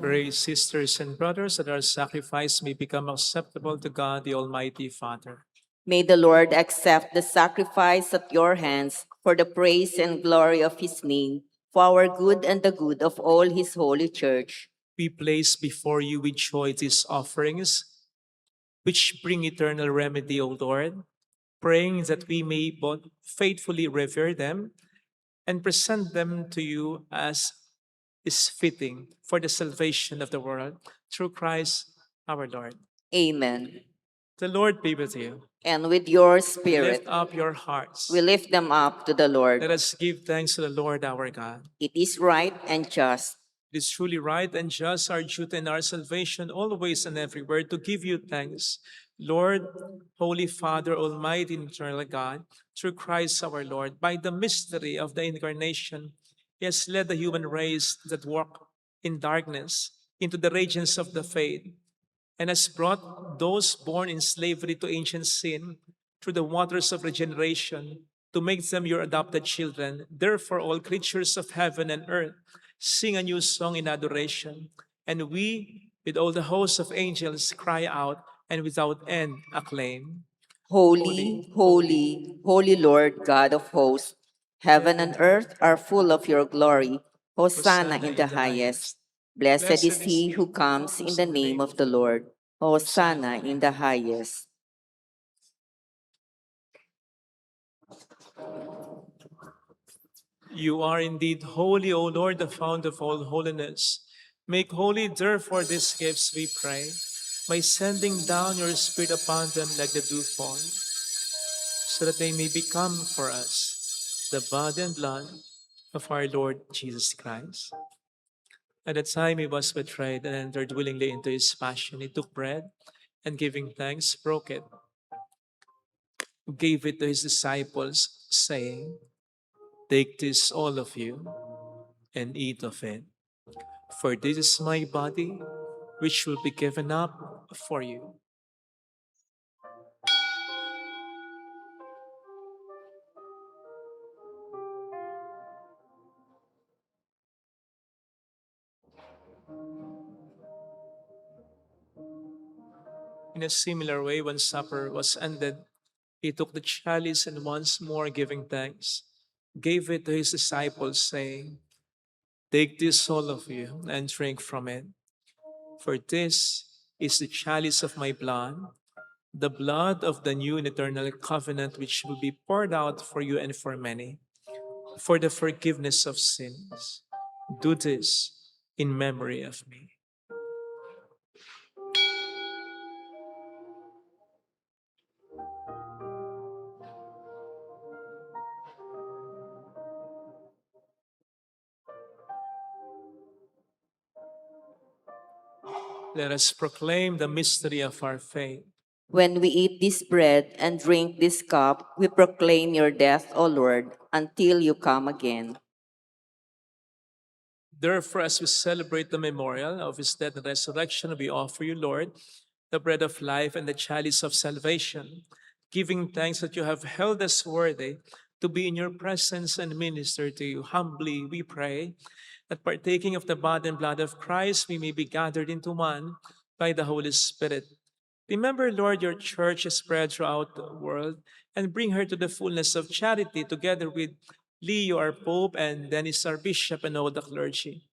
Speaker 2: Pray, sisters and brothers, that our sacrifice may become acceptable to God, the Almighty Father.
Speaker 3: May the Lord accept the sacrifice at your hands for the praise and glory of his name, for our good and the good of all his holy church.
Speaker 2: We place before you with joy these offerings, which bring eternal remedy, O Lord, praying that we may both faithfully revere them and present them to you as is fitting for the salvation of the world, through Christ our Lord.
Speaker 3: Amen.
Speaker 2: The Lord be with you.
Speaker 3: And with your spirit,
Speaker 2: Lift up your hearts.
Speaker 3: we lift them up to the Lord.
Speaker 2: Let us give thanks to the Lord our God.
Speaker 3: It is right and just,
Speaker 2: It is truly right and just, our duty and our salvation, always and everywhere, to give you thanks. Lord, Holy Father, Almighty and eternal God, through Christ our Lord, by the mystery of the Incarnation, He has led the human race that walk in darkness into the radiance of the faith, and has brought those born in slavery to ancient sin through the waters of regeneration to make them your adopted children. Therefore, all creatures of heaven and earth sing a new song in adoration, and we, with all the hosts of angels, cry out and without end acclaim.
Speaker 3: Holy, holy, holy Lord God of hosts, heaven and earth are full of your glory. Hosanna in the highest. Blessed is he who comes in the name of the Lord. Hosanna in the highest.
Speaker 2: You are indeed holy, O Lord, the fount of all holiness. Make holy, therefore, these gifts, we pray, by sending down your Spirit upon them like the dewfall, so that they may become for us the body and blood of our Lord Jesus Christ. At the time he was betrayed and entered willingly into his passion, he took bread and giving thanks, broke it, gave it to his disciples, saying, "Take this, all of you, and eat of it. For this is my body, which will be given up for you." In a similar way, when supper was ended, he took the chalice and once more giving thanks, gave it to his disciples, saying, "Take this, all of you, and drink from it. For this is the chalice of my blood, the blood of the new and eternal covenant, which will be poured out for you and for many, for the forgiveness of sins. Do this in memory of me." Let us proclaim the mystery of our faith.
Speaker 3: When we eat this bread and drink this cup, we proclaim your death, O Lord, until you come again.
Speaker 2: Therefore, as we celebrate the memorial of his death and resurrection, we offer you, Lord, the bread of life and the chalice of salvation, giving thanks that you have held us worthy to be in your presence and minister to you. Humbly we pray that partaking of the body and blood of Christ, we may be gathered into one by the Holy Spirit. Remember, Lord, your church is spread throughout the world, and bring her to the fullness of charity, together with Leo, our Pope, and Dennis, our Bishop, and all the clergy.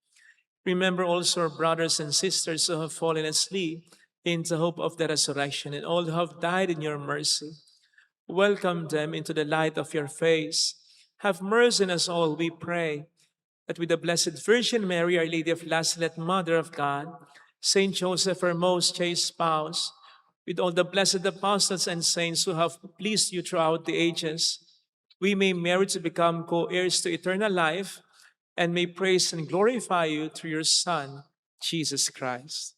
Speaker 2: Remember also our brothers and sisters who have fallen asleep in the hope of the resurrection, and all who have died in your mercy. Welcome them into the light of your face. Have mercy on us all, we pray, that with the Blessed Virgin Mary, Our Lady of Lazaret, Mother of God, Saint Joseph, her most chaste spouse, with all the blessed apostles and saints who have pleased you throughout the ages, we may merit to become co-heirs to eternal life and may praise and glorify you through your Son, Jesus Christ.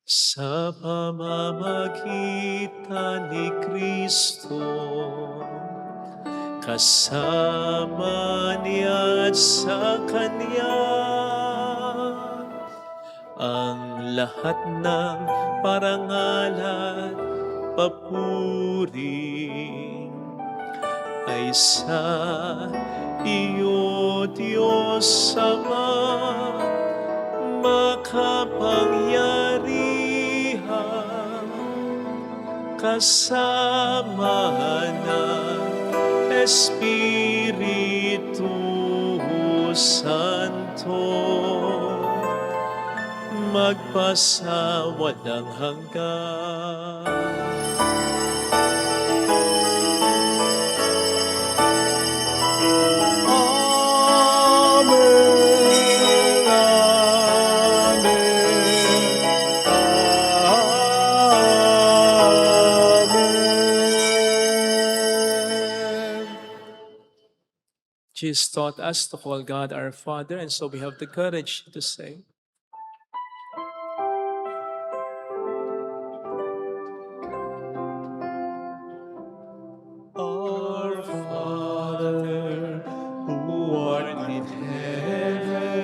Speaker 2: Sa pamamagitan ni Kristo, kasama niya at sa Kanya, ang lahat ng parangal at papuri ay sa iyo, Diyos Ama, makapangyarihan, kasama ng Espiritu Santo, magpasa walang hanggan. Jesus taught us to call God our Father, and so we have the courage to say, Our Father, who art in heaven,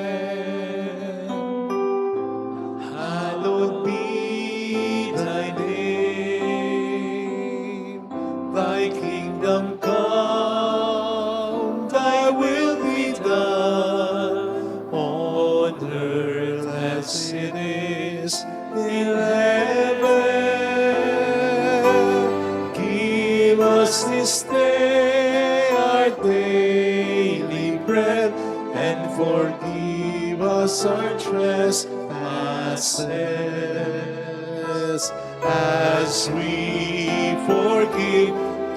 Speaker 2: hallowed be thy name. Thy kingdom come, thy will be done, on earth as it is in heaven. Give us this day our daily bread, and forgive us our trespasses, as we forgive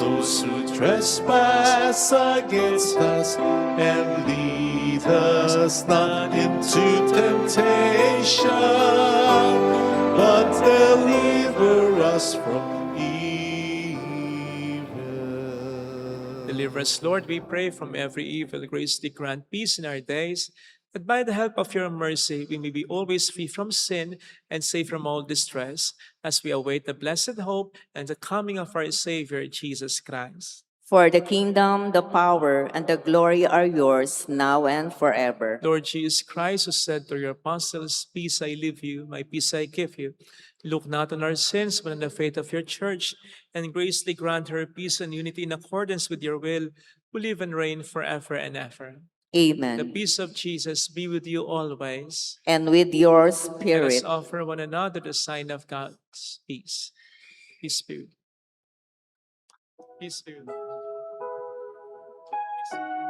Speaker 1: those who trespass against us, and lead us not into temptation, but deliver us from evil.
Speaker 2: Deliver us, Lord, we pray, from every evil. Graciously grant peace in our days, that by the help of your mercy we may be always free from sin and safe from all distress, as we await the blessed hope and the coming of our Savior, Jesus Christ.
Speaker 3: For the kingdom, the power, and the glory are yours, now and forever.
Speaker 2: Lord Jesus Christ, who said to your apostles, "Peace I leave you, my peace I give you," look not on our sins, but on the faith of your church, and graciously grant her peace and unity in accordance with your will, who live and reign forever and ever. The
Speaker 3: Amen.
Speaker 2: peace of Jesus be with you always.
Speaker 3: And with your
Speaker 2: Let us
Speaker 3: spirit.
Speaker 2: offer one another the sign of God's peace. Peace be with you. Peace be with you. Peace be with you.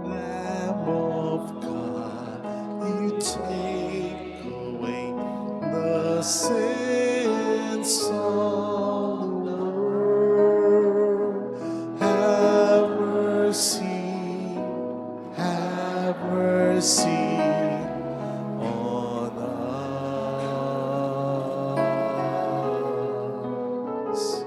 Speaker 1: Lamb of God, you take away the sins of the world. Have mercy on us.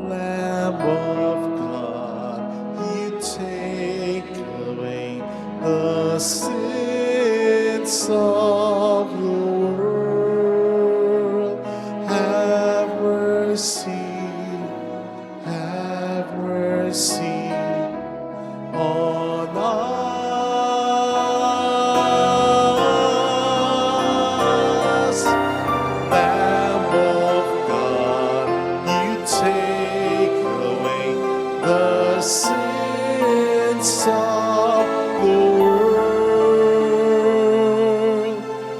Speaker 1: Lamb of God, you take away the sins of the world. Have mercy on us. Lamb of God, you take away the sins of the world.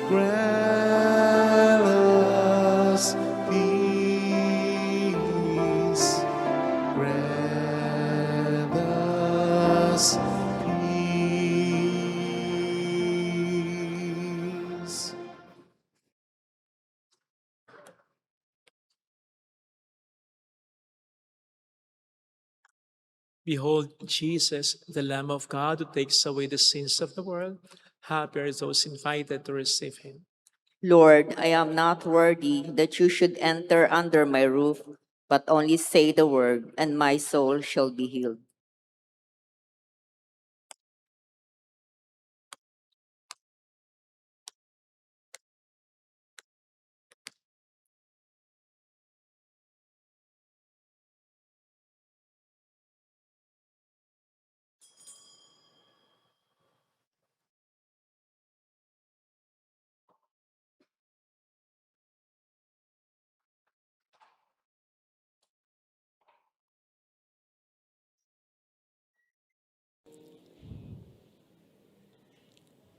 Speaker 1: Grant us peace. Grant us peace.
Speaker 2: Behold Jesus, the Lamb of God, who takes away the sins of the world. Happy are those invited to receive him.
Speaker 3: Lord, I am not worthy that you should enter under my roof, but only say the word, and my soul shall be healed.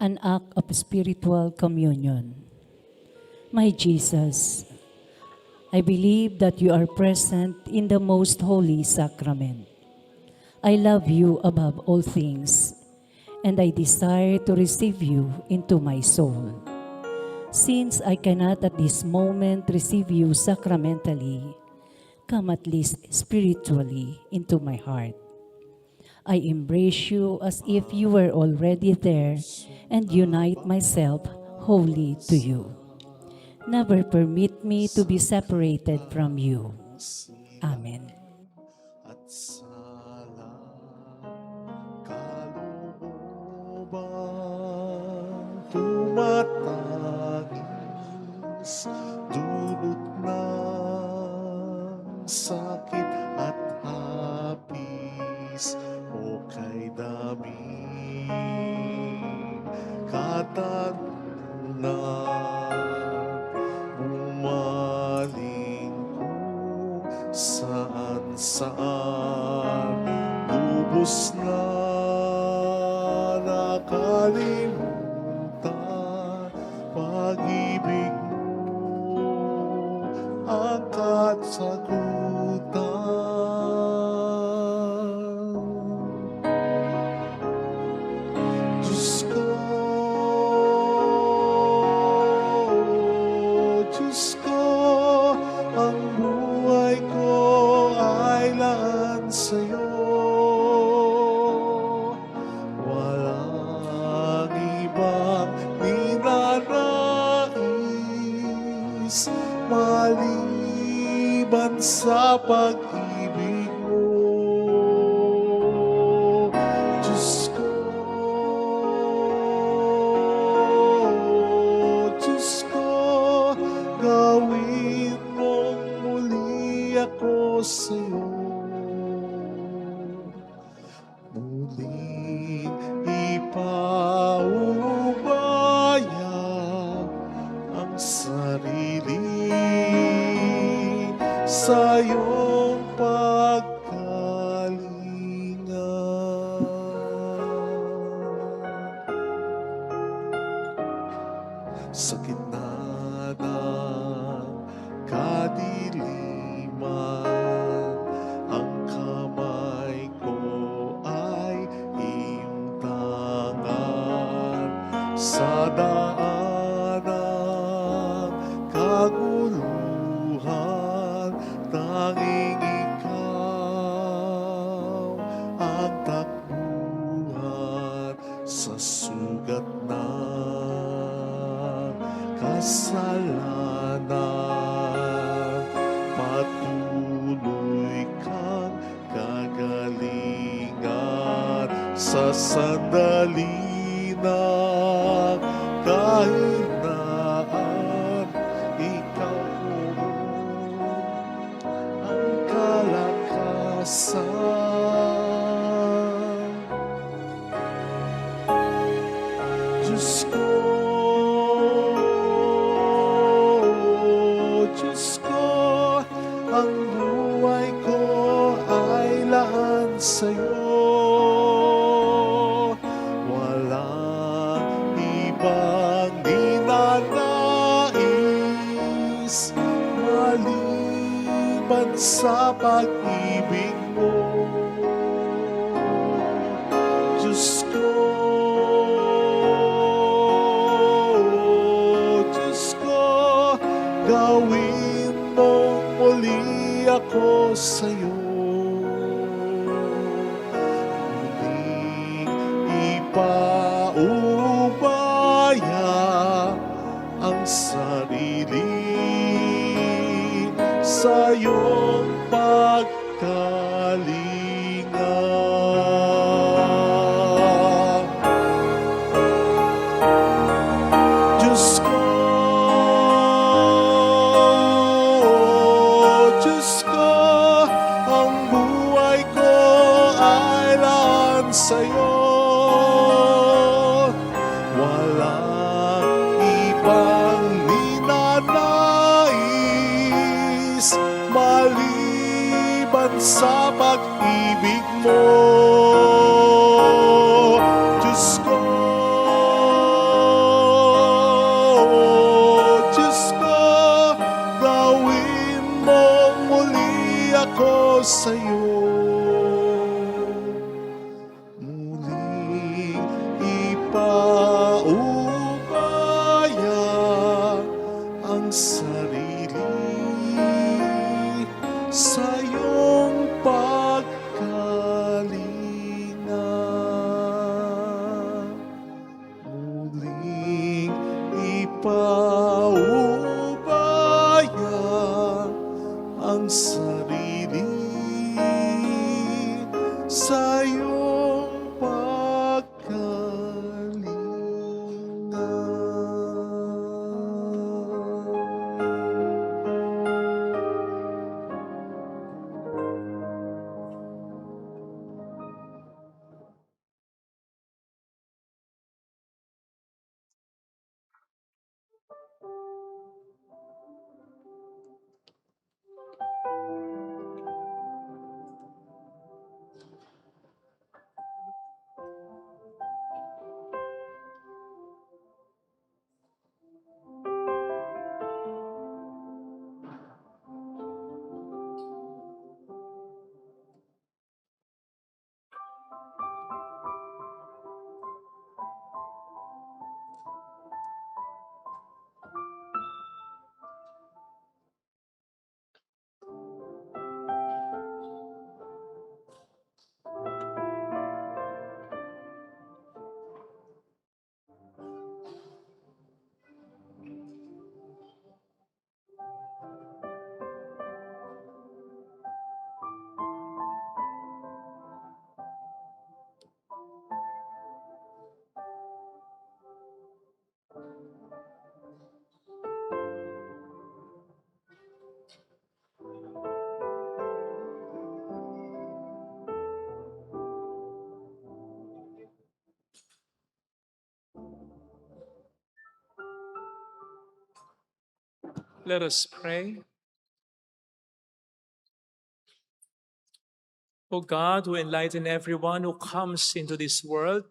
Speaker 7: An act of spiritual communion. My Jesus, I believe that you are present in the most holy sacrament. I love you above all things, and I desire to receive you into my soul. Since I cannot at this moment receive you sacramentally, come at least spiritually into my heart. I embrace you as if you were already there and unite myself wholly to you. Never permit me to be separated from you. Amen.
Speaker 1: At sala kalooban tumatangis, dulot ng sakit at hapis, o kay daming katagulan, umaling saan lubos na nakalimutan, pag-ibig mo ang kasagutan. sa'yo. Walang ibang ninanais maliban sa pag-ibig mo. Diyos ko, Diyos ko, gawin mong muli ako sa'yo. Muling ipaubaya ang sarili sa iyong pagkalinga. Sa gitna ng kadiliman, ang kamay ko ay iyong tangan. Sa daan ng kaguluhan, tanging ikaw ang takbuhan. Sa sugat ng kasalanan, patuloy kang kagalingan. Sa sandali ng kahinaan, ikaw ang kalakasan. Diyos ko, Diyos ko, ang buhay ko ay laan sa'yo. Walang ibang ninanais maliban sa pag-ibig mo. Diyos ko, Diyos ko, gawin mong muli ako sa'yo. Muling ipaubaya ang sarili sa iyong pagkalinga. Diyos ko, Diyos ko, ang buhay ko ay laan sa'yo. Walang ibang ninanais maliban sa pag-ibig mo. Diyos ko, Diyos ko, gawin mong muli ako sa'yo. Muling ipaubaya ang sarili sa iyong pagkalinga. Muling ipaubaya ang sarili sa iyong
Speaker 2: Let us pray. O God, who enlighten everyone who comes into this world,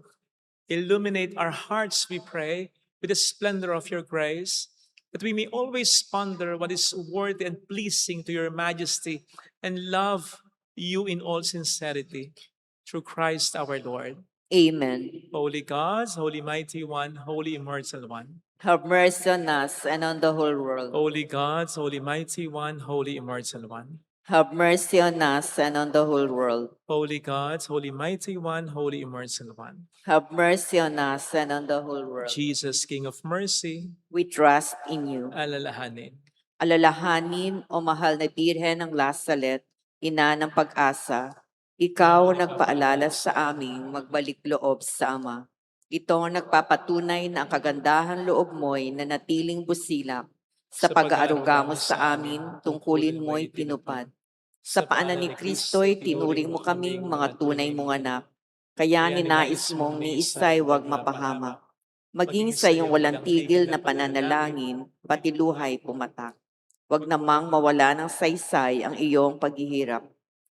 Speaker 2: illuminate our hearts, we pray, with the splendor of your grace, that we may always ponder what is worthy and pleasing to your majesty and love you in all sincerity. Through Christ our Lord.
Speaker 3: Amen.
Speaker 2: Holy God, Holy Mighty One, Holy Immortal One.
Speaker 3: Have mercy on us and on the whole world.
Speaker 2: Holy God, Holy Mighty One, Holy Immortal One.
Speaker 3: Have mercy on us and on the whole world.
Speaker 2: Holy God, Holy Mighty One, Holy Immortal One.
Speaker 3: Have mercy on us and on the whole world.
Speaker 2: Jesus, King of Mercy,
Speaker 3: We trust in you.
Speaker 2: alalahanin.
Speaker 3: Alalahanin, o mahal na Birhen ng Lasalet, ina ng pag-asa, ikaw ang nagpaalala sa aming magbalik loob sa Ama. Ito ang nagpapatunay na ang kagandahan loob mo'y nanatiling busilak. Sa pag-aaruga mo sa amin, tungkulin mo'y tinupad. Sa paanan ni Kristo'y tinuring mo kaming mga tunay mong anak. Kaya ninais mong ni isa'y huwag mapahamak. Maging sa iyong walang tigil na pananalangin, pati luhay pumatak. Huwag namang mawala ng saysay ang iyong paghihirap.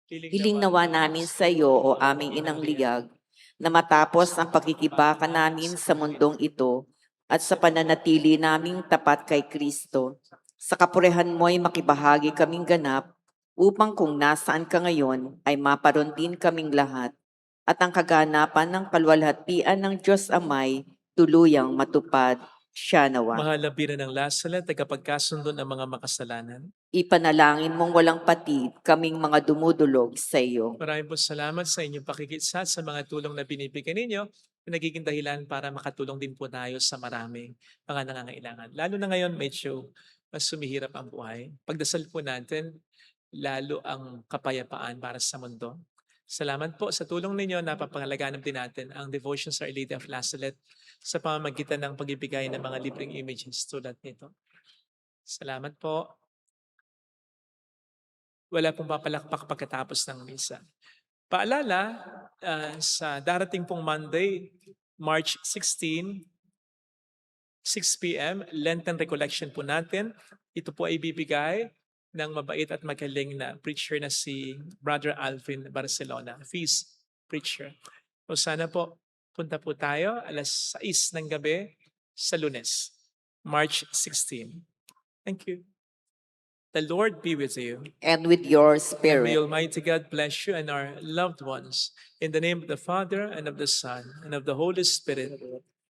Speaker 3: Hiling nawa namin sa iyo o aming inang liyag, na matapos ang pakikibaka namin sa mundong ito at sa pananatili naming tapat kay Kristo, sa kapurehan mo'y makibahagi kaming ganap, upang kung nasaan ka ngayon ay maparoon din kaming lahat, at ang kaganapan ng kalwalhatian ng Diyos Amay tuluyang matupad siya nawa.
Speaker 2: Mahal na Birhen ng Lasalet, tagapagkasundo ng mga makasalanan.
Speaker 3: Ipanalangin mong walang patid kaming mga dumudulog sa iyo.
Speaker 2: Maraming po salamat sa inyong pakikitsat sa mga tulong na binibigyan ninyo na nagiging dahilan para makatulong din po tayo sa maraming mga nangangailangan. Lalo na ngayon, medyo mas sumihirap ang buhay. Pagdasal po natin, lalo ang kapayapaan para sa mundo. Salamat po sa tulong ninyo, napapangalagaan din natin ang devotion sa Our Lady of Lasalet sa pamamagitan ng pagbibigay ng mga libreng images tulad nito. Salamat po. Wala pong papalakpak pagkatapos ng misa. Paalala, sa darating pong Monday, March 16, 6 p.m., Lenten Recollection po natin. Ito po ay ibibigay ng mabait at magaling na preacher na si Brother Alvin Barcelona, feast preacher. O sana po, punta po tayo alas 6 ng gabi sa Lunes, March 16. Thank you. The Lord be with you.
Speaker 3: And with your
Speaker 2: And
Speaker 3: spirit.
Speaker 2: may Almighty God bless you and our loved ones. In the name of the Father, and of the Son, and of the Holy Spirit.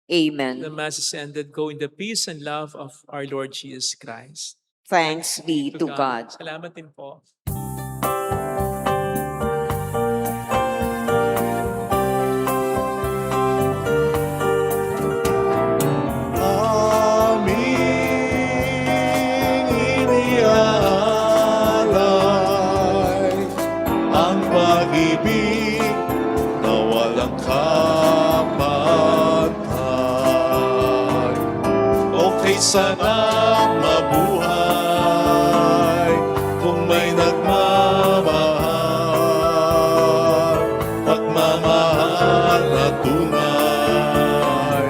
Speaker 3: Amen.
Speaker 2: The Mass is ended. Go in the peace and love of our Lord Jesus Christ.
Speaker 3: Thanks be to God.
Speaker 2: Salamat din po.
Speaker 1: Aming iniaalay ang pag-ibig na walang kapantay. Okay sana mabuhay kung may nagmamahal, pagmamahal na tunay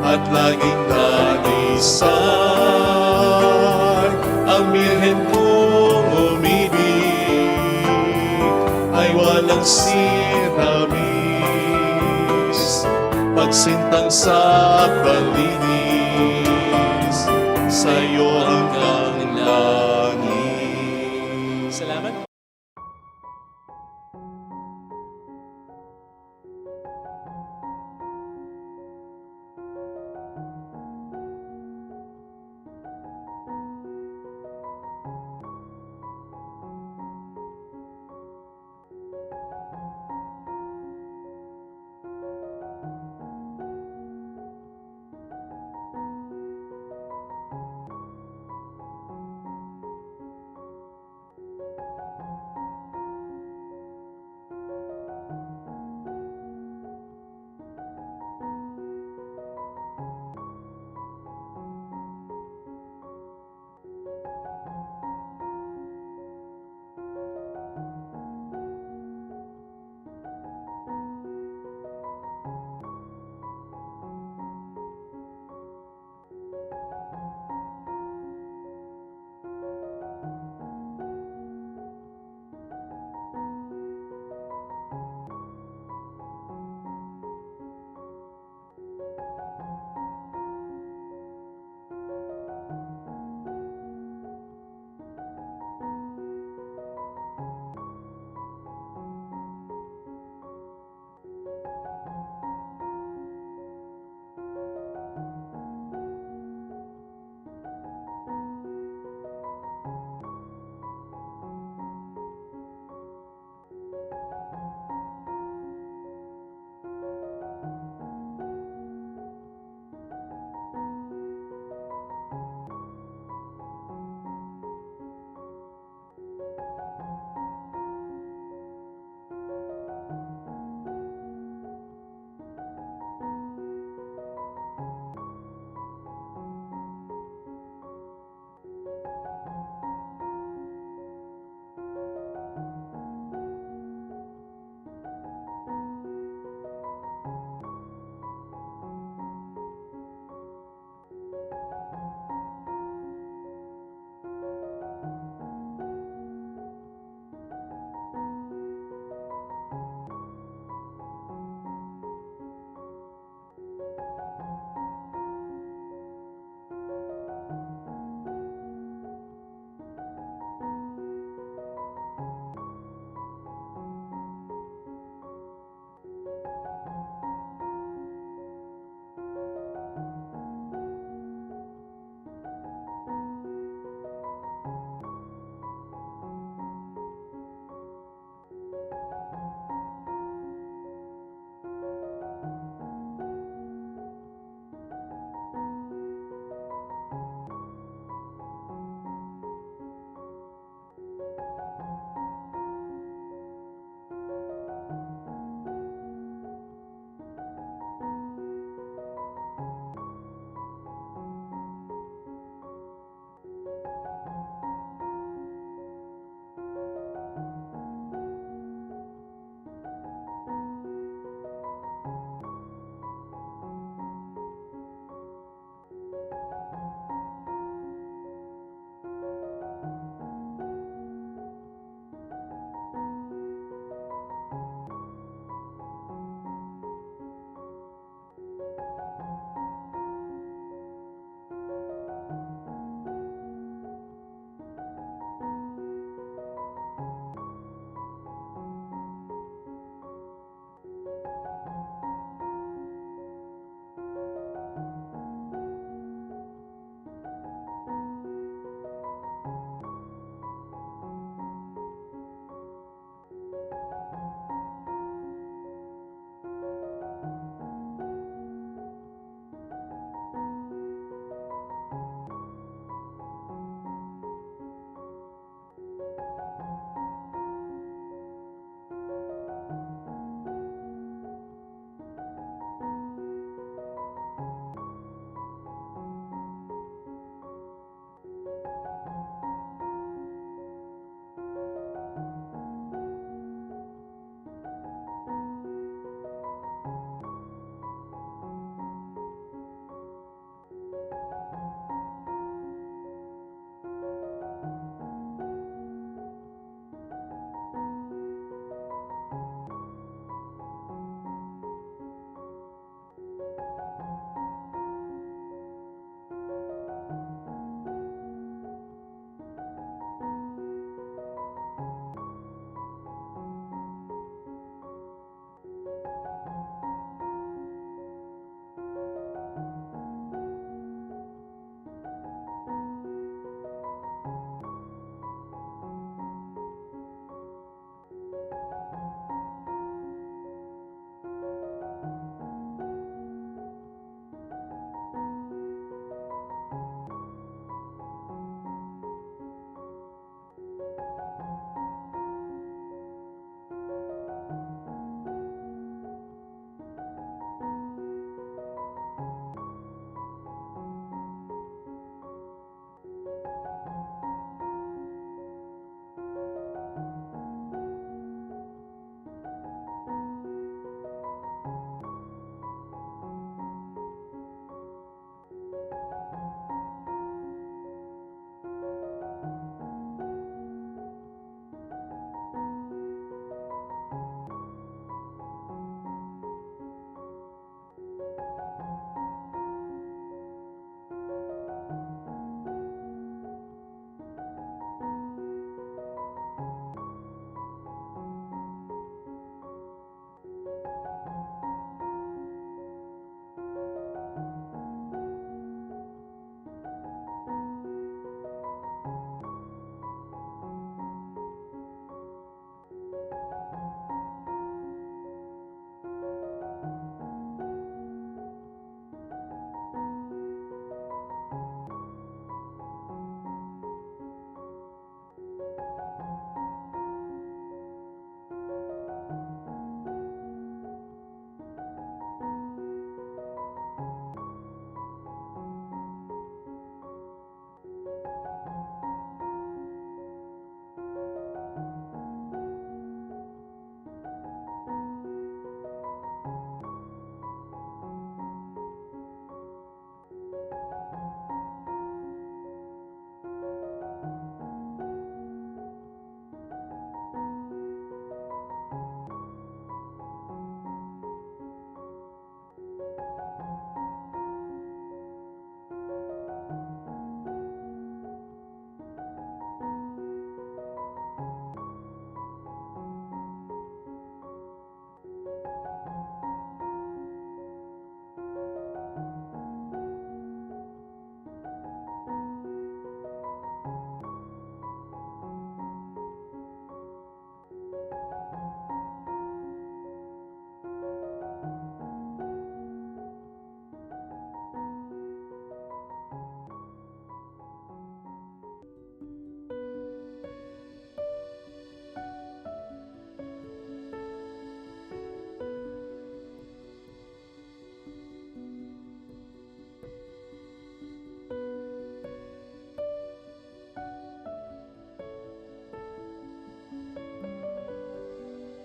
Speaker 1: at laging nanisay. Ang Birhen kong umibig ay walang sinamis, pagsintang sa palinis, sa'yo